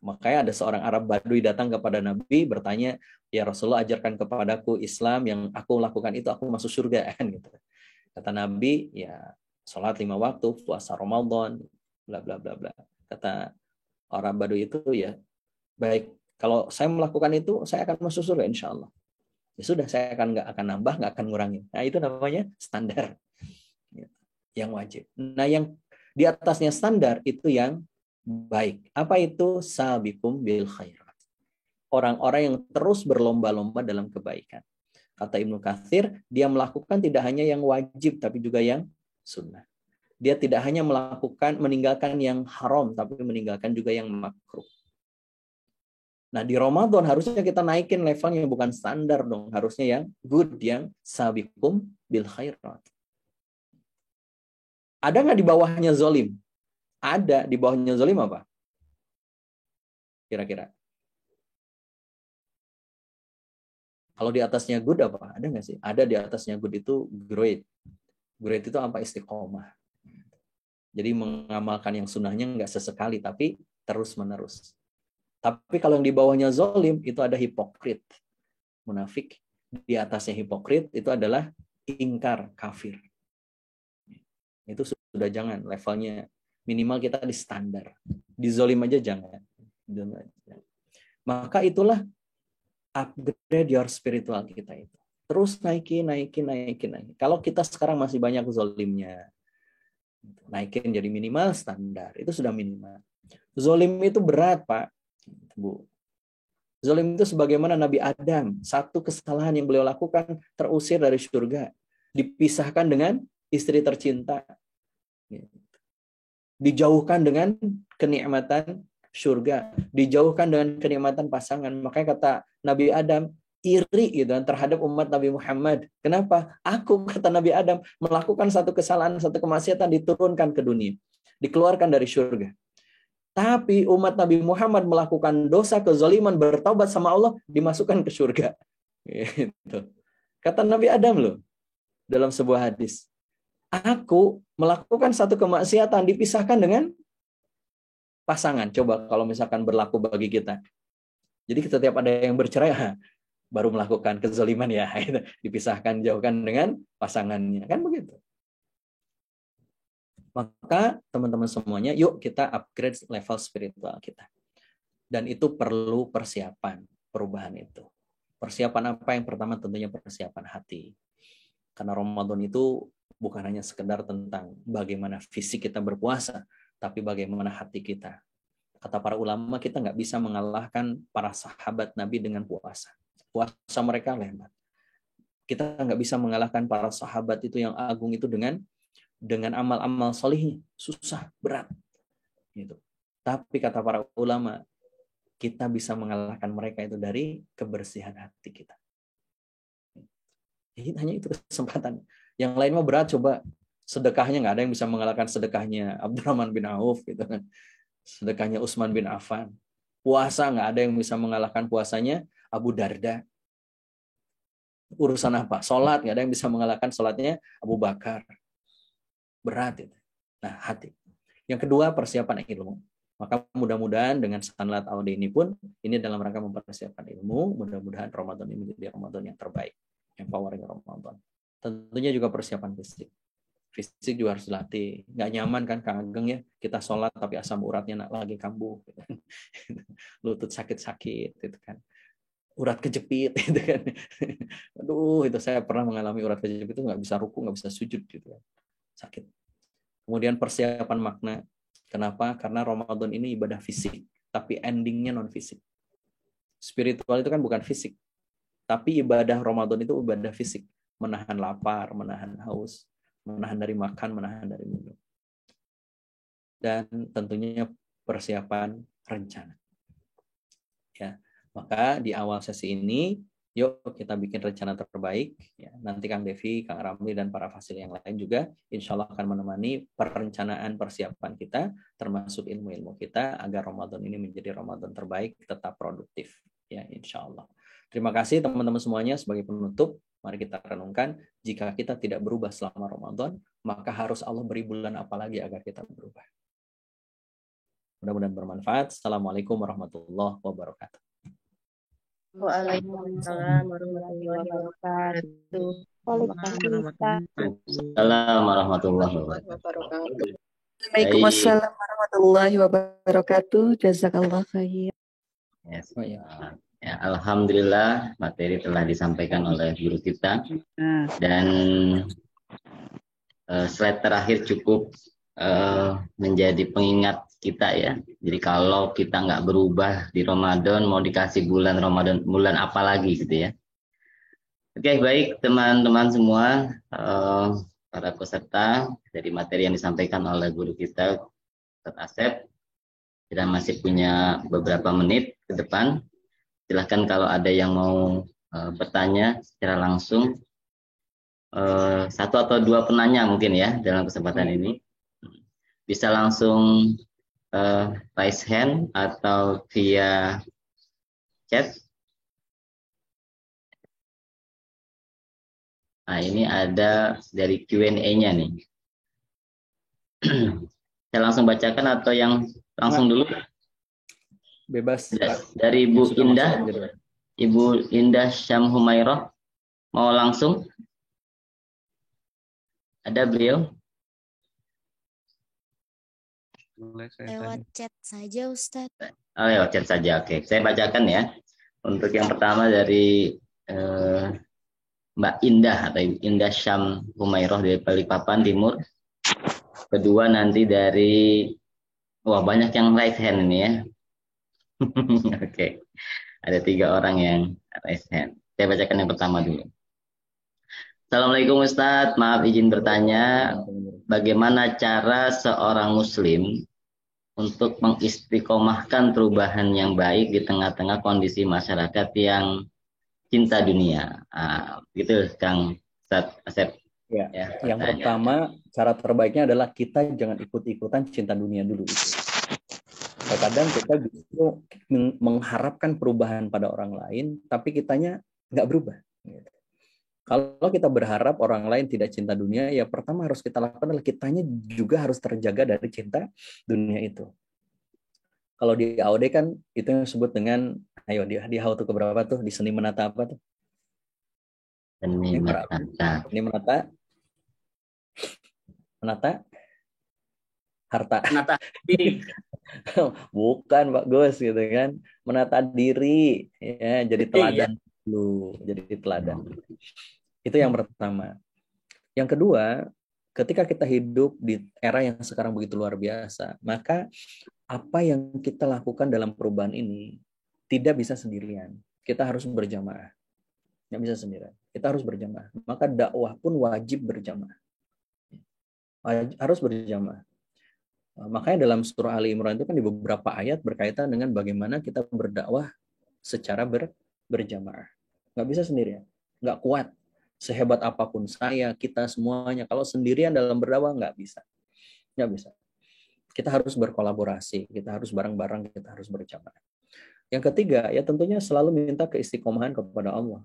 Makanya ada seorang Arab Badui datang kepada Nabi bertanya, ya Rasulullah, ajarkan kepadaku Islam, yang aku lakukan itu aku masuk surga kan gitu. Kata Nabi, ya sholat 5 waktu, puasa Ramadan, bla bla bla bla. Kata Arab Badui itu, ya baik, kalau saya melakukan itu saya akan masuk surga insya Allah. Ya sudah, saya nggak akan nambah, nggak akan ngurangin. Nah itu namanya standar yang wajib. Nah yang di atasnya standar itu yang baik. Apa itu? Sabiqum bil khairat. Orang-orang yang terus berlomba-lomba dalam kebaikan. Kata Ibnu Katsir, dia melakukan tidak hanya yang wajib, tapi juga yang sunnah. Dia tidak hanya meninggalkan yang haram, tapi meninggalkan juga yang makruh. Nah di Ramadan harusnya kita naikin levelnya, bukan standar dong. Harusnya yang good, yang sabiqum bil khairat. Ada nggak di bawahnya zolim? Ada. Di bawahnya zolim apa? Kira-kira. Kalau di atasnya good apa? Ada nggak sih? Ada. Di atasnya good itu great. Great itu apa? Istiqomah. Jadi mengamalkan yang sunnahnya nggak sesekali, tapi terus-menerus. Tapi kalau yang di bawahnya zolim, itu ada hipokrit. Munafik. Di atasnya hipokrit, itu adalah ingkar, kafir. Itu sudah jangan. Levelnya minimal kita di standar. Di zolim aja jangan. Maka itulah upgrade your spiritual kita itu. Terus naikin. Kalau kita sekarang masih banyak zolimnya, naikin jadi minimal standar. Itu sudah minimal. Zolim itu berat, Pak. Bu. Zolim itu sebagaimana Nabi Adam. Satu kesalahan yang beliau lakukan, terusir dari surga. Dipisahkan dengan istri tercinta. Dijauhkan dengan kenikmatan surga, dijauhkan dengan kenikmatan pasangan. Makanya kata Nabi Adam, iri gitu terhadap umat Nabi Muhammad. Kenapa? Aku, kata Nabi Adam, melakukan satu kesalahan, satu kemaksiatan, diturunkan ke dunia, dikeluarkan dari surga. Tapi umat Nabi Muhammad melakukan dosa kezaliman, bertaubat sama Allah, dimasukkan ke surga. Gitu. Kata Nabi Adam loh dalam sebuah hadis. Aku melakukan satu kemaksiatan, dipisahkan dengan pasangan. Coba kalau misalkan berlaku bagi kita. Jadi setiap ada yang bercerai, baru melakukan kezaliman ya. Dipisahkan, jauhkan dengan pasangannya. Kan begitu. Maka teman-teman semuanya, yuk kita upgrade level spiritual kita. Dan itu perlu persiapan, perubahan itu. Persiapan apa? Yang pertama tentunya persiapan hati. Karena Ramadan itu bukan hanya sekedar tentang bagaimana fisik kita berpuasa, tapi bagaimana hati kita. Kata para ulama, kita nggak bisa mengalahkan para sahabat Nabi dengan puasa. Puasa mereka hebat. Kita nggak bisa mengalahkan para sahabat itu yang agung itu dengan amal-amal solihnya. Susah, berat. Gitu. Tapi kata para ulama, kita bisa mengalahkan mereka itu dari kebersihan hati kita. Jadi hanya itu kesempatan. Yang lain mah berat, coba sedekahnya nggak ada yang bisa mengalahkan sedekahnya Abdurrahman bin Auf gitu kan. Sedekahnya Utsman bin Affan. Puasa nggak ada yang bisa mengalahkan puasanya Abu Darda. Urusan apa? Salat nggak ada yang bisa mengalahkan salatnya Abu Bakar. Berat itu. Nah, hati. Yang kedua, persiapan ilmu. Maka mudah-mudahan dengan Sanlat Audio ini pun ini dalam rangka mempersiapkan ilmu, mudah-mudahan Ramadan ini menjadi Ramadan yang terbaik, empowering Ramadan. Tentunya juga persiapan fisik. Fisik juga harus dilatih. Nggak nyaman kan, Kang Ageng ya, kita sholat tapi asam uratnya lagi kambuh. Gitu. Lutut sakit-sakit, gitu kan. Urat kejepit, gitu kan. Aduh, itu saya pernah mengalami urat kejepit itu nggak bisa ruku, nggak bisa sujud, gitu kan. Sakit. Kemudian persiapan makna. Kenapa? Karena Ramadan ini ibadah fisik, tapi endingnya non fisik. Spiritual itu kan bukan fisik, tapi ibadah Ramadan itu ibadah fisik, menahan lapar, menahan haus, menahan dari makan, menahan dari minum, dan tentunya persiapan rencana. Ya, Maka di awal sesi ini, yuk kita bikin rencana terbaik. Ya, nanti Kang Devi, Kang Ramli, dan para fasil yang lain juga insya Allah akan menemani perencanaan persiapan kita, termasuk ilmu-ilmu kita, agar Ramadan ini menjadi Ramadan terbaik, tetap produktif. Ya, insya Allah. Terima kasih teman-teman semuanya. Sebagai penutup, mari kita renungkan, jika kita tidak berubah selama Ramadan, maka harus Allah beri bulan apa lagi agar kita berubah. Mudah-mudahan bermanfaat. Assalamualaikum warahmatullahi wabarakatuh.
Waalaikumsalam warahmatullahi wabarakatuh.
Waalaikumsalam warahmatullahi wabarakatuh.
Waalaikumsalam warahmatullahi wabarakatuh. Jazakallah khair.
Yes. Ya, alhamdulillah materi telah disampaikan oleh guru kita dan slide terakhir cukup menjadi pengingat kita ya. Jadi kalau kita nggak berubah di Ramadan, mau dikasih bulan Ramadan, bulan apa lagi gitu ya. Oke, baik teman-teman semua, para peserta dari materi yang disampaikan oleh guru kita, Ustaz Asep, kita masih punya beberapa menit ke depan. Silahkan kalau ada yang mau bertanya secara langsung, satu atau dua penanya mungkin ya dalam kesempatan ini. Bisa langsung raise hand atau via chat. Nah, ini ada dari Q&A-nya nih. Saya langsung bacakan atau yang langsung dulu?
Bebas.
Dari Ibu Indah, Ibu Indah Syam Humairah, mau langsung? Ada beliau?
Lewat chat saja, Ustadz.
Oh, lewat chat saja, oke. Saya bacakan ya. Untuk yang pertama dari Mbak Indah atau Indah Syam Humairah dari Balikpapan Timur. Kedua nanti dari, wah banyak yang raise hand ini ya. Oke, ada 3 orang yang raise hand. Saya bacakan yang pertama dulu. Assalamualaikum Ustadz, maaf izin bertanya, bagaimana cara seorang muslim untuk mengistiqomahkan perubahan yang baik di tengah-tengah kondisi masyarakat yang cinta dunia? Gitu Kang Ustadz Asep.
Ya, yang pertama, cara terbaiknya adalah kita jangan ikut-ikutan cinta dunia dulu. Kadang kita justru mengharapkan perubahan pada orang lain, tapi kitanya nggak berubah. Kalau kita berharap orang lain tidak cinta dunia, ya pertama harus kita lakukan adalah kitanya juga harus terjaga dari cinta dunia itu. Kalau di AOD kan itu yang disebut dengan, ayo di how to keberapa tuh, di seni menata apa tuh?
Seni
menata harta. Menata diri. Bukan Pak Gus gitu kan. Menata diri ya, jadi teladan dulu, jadi teladan. Itu yang pertama. Yang kedua, ketika kita hidup di era yang sekarang begitu luar biasa, maka apa yang kita lakukan dalam perubahan ini tidak bisa sendirian. Kita harus berjamaah. Nggak bisa sendirian. Kita harus berjamaah. Maka dakwah pun wajib berjamaah. Harus berjamaah. Makanya dalam surah Ali Imran itu kan di beberapa ayat berkaitan dengan bagaimana kita berdakwah secara berjamaah. Nggak bisa sendirian. Nggak kuat. Sehebat apapun saya, kita semuanya, kalau sendirian dalam berdakwah nggak bisa. Nggak bisa. Kita harus berkolaborasi, kita harus bareng-bareng, kita harus berjamaah. Yang ketiga, ya tentunya selalu minta keistiqomahan kepada Allah.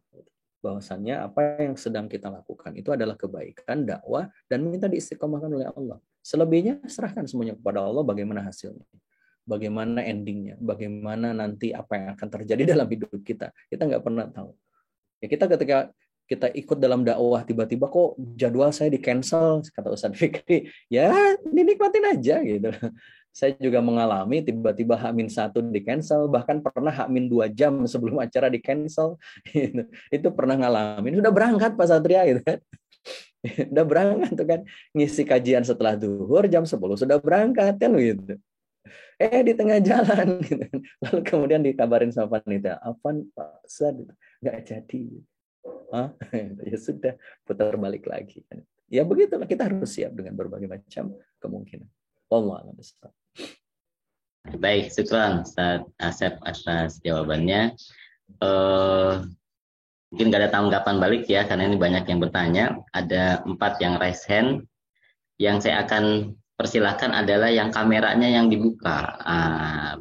Bahwasannya apa yang sedang kita lakukan itu adalah kebaikan, dakwah, dan minta diistiqomahkan oleh Allah. Selebihnya serahkan semuanya kepada Allah, bagaimana hasilnya, bagaimana endingnya, bagaimana nanti apa yang akan terjadi dalam hidup kita. Kita nggak pernah tahu. Ya, kita ketika kita ikut dalam dakwah, tiba-tiba kok jadwal saya di-cancel, kata Ustadz Fikri, ya dinikmatin aja gitu. Saya juga mengalami tiba-tiba H-1 di-cancel, bahkan pernah H-2 jam sebelum acara di-cancel. Itu pernah ngalamin. Udah berangkat Pak Satria gitu kan. Udah berangkat tuh kan, ngisi kajian setelah zuhur jam 10 sudah berangkat kan gitu. Di tengah jalan gitu. Lalu kemudian dikabarin sama panitia, "Apaan Pak Ustadz, nggak jadi." Ya sudah, putar balik lagi. Ya begitulah, kita harus siap dengan berbagai macam kemungkinan. Wallahu a'lam bishawab.
Baik, syukran Ustaz Asep atas jawabannya. Eh, Mungkin nggak ada tanggapan balik ya, karena ini banyak yang bertanya. Ada 4 yang raise hand. Yang saya akan persilahkan adalah yang kameranya yang dibuka.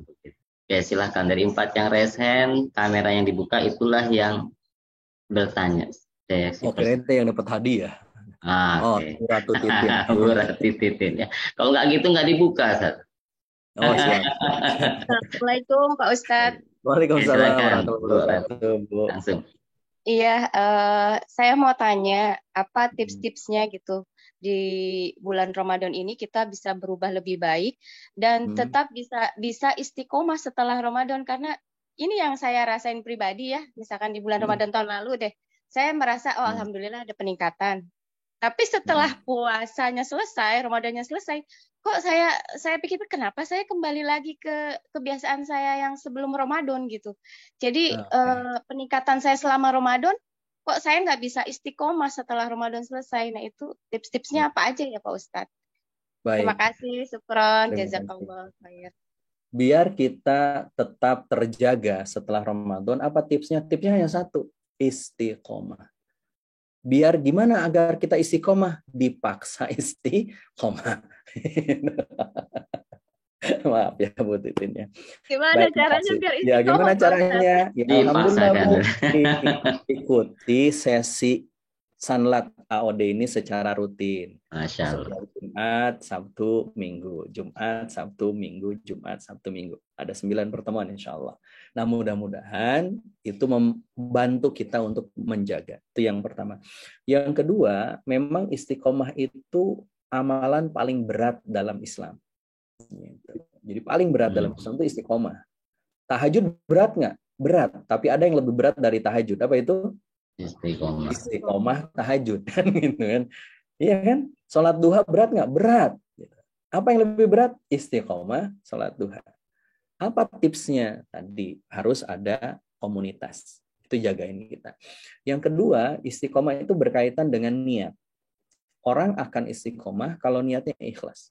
Begitu. Oke, silahkan. Dari 4 yang raise hand, kamera yang dibuka itulah yang bertanya.
Oke, itu yang dapat hadiah.
Oke.
Ratu Titin.
Ratu Titin ya. Kalau nggak gitu nggak dibuka, Ustaz.
Siap.
Assalamualaikum Pak Ustadz.
Waalaikumsalam
Silakan,
warahmatullahi wabarakatuh.
Langsung.
Iya, saya mau tanya apa tips-tipsnya gitu di bulan Ramadan ini kita bisa berubah lebih baik dan tetap bisa istiqomah setelah Ramadan, karena ini yang saya rasain pribadi ya. Misalkan di bulan Ramadan tahun lalu deh, saya merasa alhamdulillah ada peningkatan. Tapi setelah puasanya selesai, Ramadannya selesai, kok saya pikir kenapa saya kembali lagi ke kebiasaan saya yang sebelum Ramadan gitu. Jadi peningkatan saya selama Ramadan, kok saya nggak bisa istiqomah setelah Ramadan selesai. Nah itu tips-tipsnya apa aja ya Pak Ustadz?
Baik.
Terima kasih, syukron, jazakallah khair.
Biar kita tetap terjaga setelah Ramadan, apa tipsnya? Tipsnya hanya satu, istiqomah. Biar gimana agar kita istiqomah? Dipaksa istiqomah. Maaf ya Bu Titin ya.
Gimana caranya biar istiqomah?
Ya gimana caranya? Ya, alhamdulillah Bu, ikuti sesi Sanlat AOD ini secara rutin.
Masya Allah.
Jumat, Sabtu, Minggu. Jumat, Sabtu, Minggu. Jumat, Sabtu, Minggu. Ada 9 pertemuan insya Allah. Nah mudah-mudahan itu membantu kita untuk menjaga. Itu yang pertama. Yang kedua, memang istiqomah itu amalan paling berat dalam Islam. Jadi paling berat dalam Islam itu istiqomah. Tahajud berat nggak? Berat. Tapi ada yang lebih berat dari tahajud. Apa itu? Istiqomah tahajud kan gitu kan. Iya kan? Salat duha berat nggak? Berat. Apa yang lebih berat? Istiqomah salat duha. Apa tipsnya? Tadi harus ada komunitas. Itu jagain kita. Yang kedua, istiqomah itu berkaitan dengan niat. Orang akan istiqomah kalau niatnya ikhlas.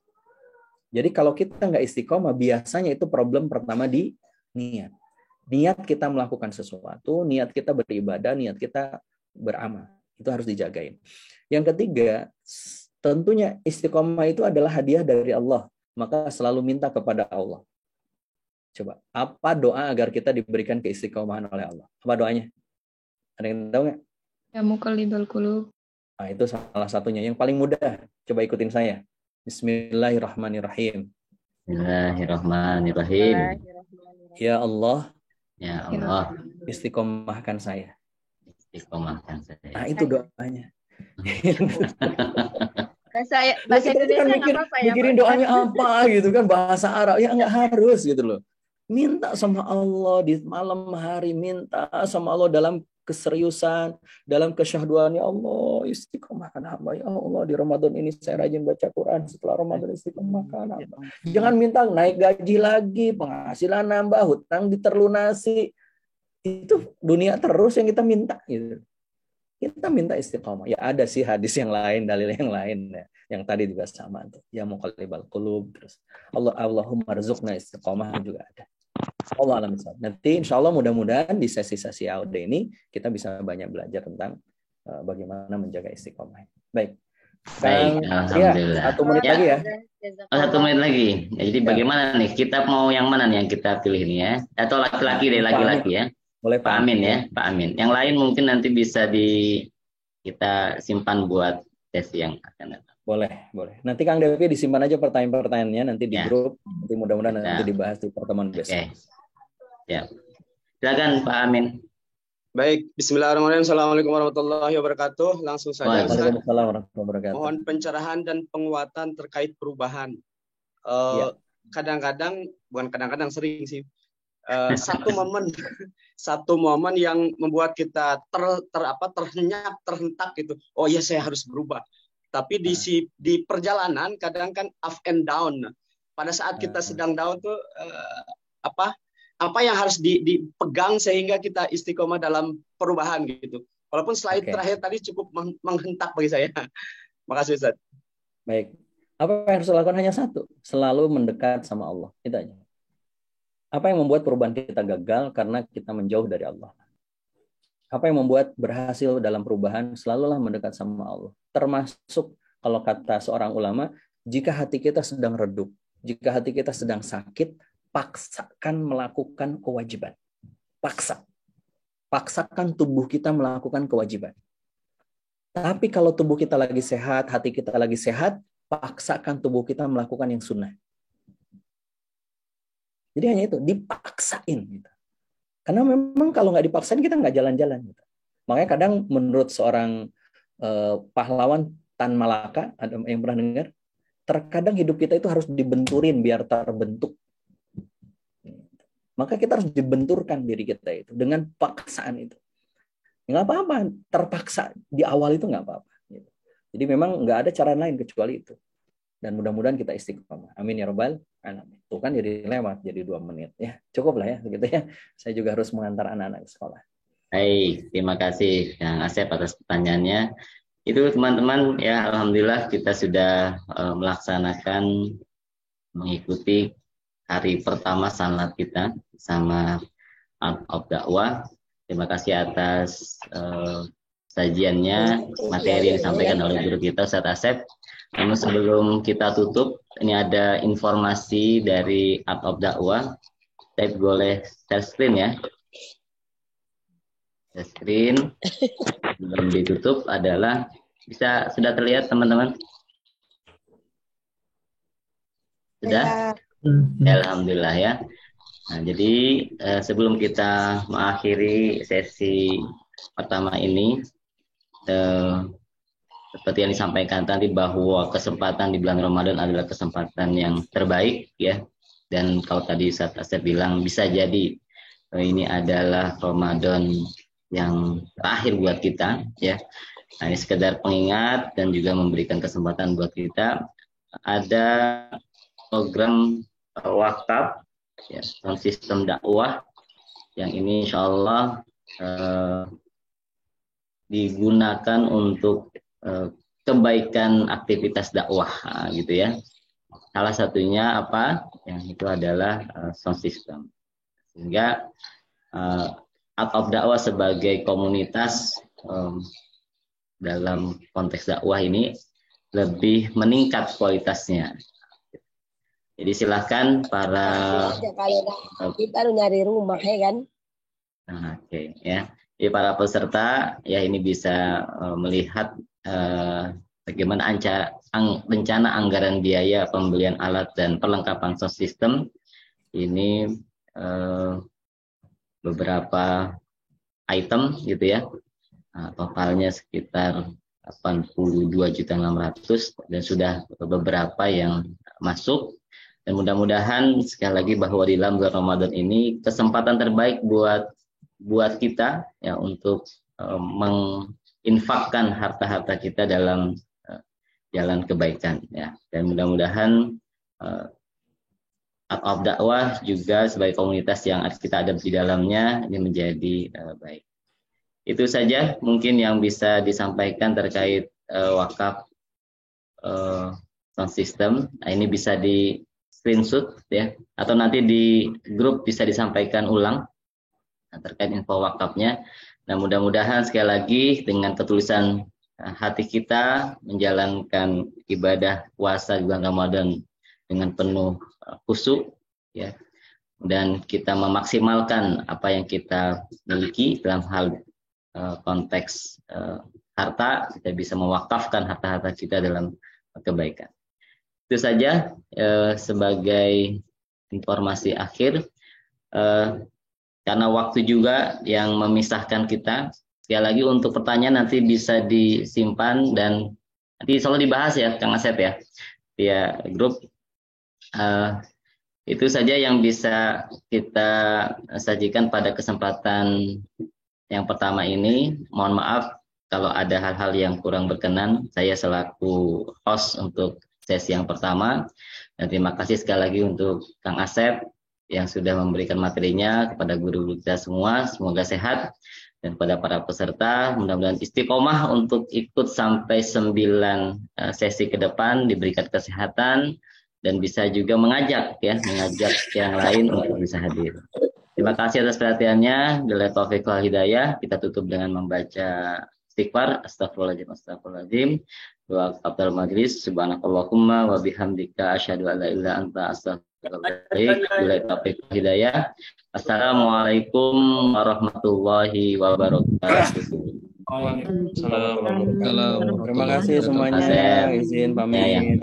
Jadi kalau kita nggak istiqomah, biasanya itu problem pertama di niat. Niat kita melakukan sesuatu, niat kita beribadah, niat kita beramal. Itu harus dijagain. Yang ketiga, tentunya istiqomah itu adalah hadiah dari Allah. Maka selalu minta kepada Allah. Coba, apa doa agar kita diberikan keistiqomahan oleh Allah? Apa doanya? Ada yang tahu nggak?
Ya muqallibal qulub.
Nah, itu salah satunya. Yang paling mudah. Coba ikutin saya. Bismillahirrahmanirrahim.
Bismillahirrahmanirrahim.
Ya Allah.
Ya Allah.
Istiqomahkan saya.
Istiqomahkan saya.
Nah, itu doanya.
Bahasa Indonesia nggak apa-apa ya.
Mikirin doanya apa gitu kan, bahasa Arab ya nggak harus gitu loh. Minta sama Allah di malam hari, minta sama Allah dalam keseriusan, dalam kesyahduan. Ya Allah, istiqomahkan hamba. Ya Allah, di Ramadan ini saya rajin baca Quran, setelah Ramadan istiqomahkan hamba. Jangan minta naik gaji lagi, penghasilan nambah, hutang diterlunasi. Itu dunia terus yang kita minta gitu. Kita minta istiqomah. Ya ada sih hadis yang lain, dalil yang lain ya. Yang tadi juga sama tuh. Ya muqallibal qulub, terus Allahumma rzuqna istiqomah juga ada. Allah alam. Nanti insya Allah mudah-mudahan di sesi-sesi AOD ini kita bisa banyak belajar tentang bagaimana menjaga istiqomah. Baik.
Baik, alhamdulillah.
1 menit lagi ya.
1 menit lagi. Ya, jadi bagaimana nih? Kita mau yang mana nih yang kita pilih nih ya? Atau laki-laki deh, laki-laki ya.
Boleh
Pak Amin ya, Pak Amin. Yang lain mungkin nanti bisa kita simpan buat sesi yang akan datang.
Boleh. Nanti Kang Devi disimpan aja pertanyaan-pertanyaannya nanti di grup. Nanti mudah-mudahan nanti dibahas di pertemuan besok.
Ya. Silakan Pak Amin.
Baik, bismillahirrahmanirrahim. Assalamualaikum warahmatullahi wabarakatuh. Langsung saja.
Waalaikumsalam warahmatullahi wabarakatuh.
Mohon pencerahan dan penguatan terkait perubahan. Kadang-kadang, bukan kadang-kadang, sering sih. Satu momen yang membuat kita terhentak gitu. Oh ya, saya harus berubah. Tapi di perjalanan kadang kan up and down. Pada saat kita sedang down tuh apa yang harus dipegang sehingga kita istiqomah dalam perubahan gitu. Walaupun slide terakhir tadi cukup menghentak bagi saya. Makasih Ustaz.
Baik. Apa yang harus dilakukan hanya satu, selalu mendekat sama Allah. Itu aja. Apa yang membuat perubahan kita gagal? Karena kita menjauh dari Allah. Apa yang membuat berhasil dalam perubahan? Selalulah mendekat sama Allah. Termasuk kalau kata seorang ulama, jika hati kita sedang redup, jika hati kita sedang sakit, paksakan melakukan kewajiban. Paksakan tubuh kita melakukan kewajiban. Tapi kalau tubuh kita lagi sehat, hati kita lagi sehat, paksakan tubuh kita melakukan yang sunnah. Jadi hanya itu, dipaksain. Gitu. Karena memang kalau nggak dipaksain, kita nggak jalan-jalan. Gitu. Makanya kadang menurut seorang pahlawan Tan Malaka, ada yang pernah dengar? Terkadang hidup kita itu harus dibenturin biar terbentuk. Maka kita harus dibenturkan diri kita itu dengan paksaan itu. Nggak apa-apa, terpaksa di awal itu nggak apa-apa. Gitu. Jadi memang nggak ada cara lain kecuali itu. Dan mudah-mudahan kita istiqomah. Amin ya rabbal alamin. Tuh kan jadi lewat, jadi 2 menit. Ya, cukup lah ya, begitu ya. Saya juga harus mengantar anak-anak ke sekolah.
Baik, terima kasih Kang Asep atas pertanyaannya. Itu teman-teman, ya alhamdulillah kita sudah melaksanakan mengikuti hari pertama sanlat kita sama Art of Dakwah. Terima kasih atas sajiannya, materi yang disampaikan oleh guru kita Ustaz Asep. Namun sebelum kita tutup, ini ada informasi dari Art of Dakwah. Saya boleh share screen ya. Share screen. Sebelum ditutup adalah, sudah terlihat teman-teman? Sudah? Alhamdulillah ya. Nah, jadi sebelum kita mengakhiri sesi pertama ini, seperti yang disampaikan tadi bahwa kesempatan di bulan Ramadan adalah kesempatan yang terbaik ya. Dan kalau tadi saya bilang bisa jadi ini adalah Ramadan yang terakhir buat kita ya. Nah, ini sekedar pengingat dan juga memberikan kesempatan buat kita. Ada program wakaf ya, sistem dakwah yang ini insya Allah digunakan untuk kebaikan aktivitas dakwah gitu ya. Salah satunya apa? Yang itu adalah sound system. Sehingga Art of Dakwah sebagai komunitas dalam konteks dakwah ini lebih meningkat kualitasnya. Jadi silahkan para
kita nyari rumah ya kan.
Oke ya. Jadi para peserta ya ini bisa melihat bagaimana rencana anggaran biaya pembelian alat dan perlengkapan sound system. Ini beberapa item gitu ya. Totalnya sekitar 82.600.000 dan sudah beberapa yang masuk. Dan mudah-mudahan sekali lagi bahwa di dalam bulan Ramadan ini kesempatan terbaik buat kita ya untuk menginfakkan harta-harta kita dalam jalan kebaikan ya. Dan mudah-mudahan Art of Dakwah juga sebagai komunitas yang kita ada di dalamnya ini menjadi baik. Itu saja mungkin yang bisa disampaikan terkait wakaf sound system. Nah, ini bisa di screenshot ya, atau nanti di grup bisa disampaikan ulang terkait info wakafnya. Nah, mudah-mudahan sekali lagi dengan ketulusan hati kita menjalankan ibadah puasa di bulan Ramadan dengan penuh khusyuk ya, dan kita memaksimalkan apa yang kita miliki dalam hal konteks harta, kita bisa mewakafkan harta-harta kita dalam kebaikan. Itu saja sebagai informasi akhir. Karena waktu juga yang memisahkan kita, sekali lagi untuk pertanyaan nanti bisa disimpan dan nanti selalu dibahas ya Kang Asep ya via grup. Itu saja yang bisa kita sajikan pada kesempatan yang pertama ini. Mohon maaf kalau ada hal-hal yang kurang berkenan. Saya selaku host untuk sesi yang pertama, dan terima kasih sekali lagi untuk Kang Asep yang sudah memberikan materinya, kepada guru kita semua, semoga sehat, dan kepada para peserta mudah-mudahan istiqomah untuk ikut sampai 9 sesi ke depan, diberikan kesehatan dan bisa juga mengajak yang lain untuk bisa hadir. Terima kasih atas perhatiannya. Billahi taufiq wal hidayah. Kita tutup dengan membaca istighfar. Astagfirullahaladzim. Wa qabdal majlis. Subhanakallahumma wa bihamdika asyhadu an la ilaha illa anta astaghfiruka. Billahi taufiq wal hidayah. Assalamualaikum warahmatullahi wabarakatuh.
Terima kasih semuanya. Izin pamit.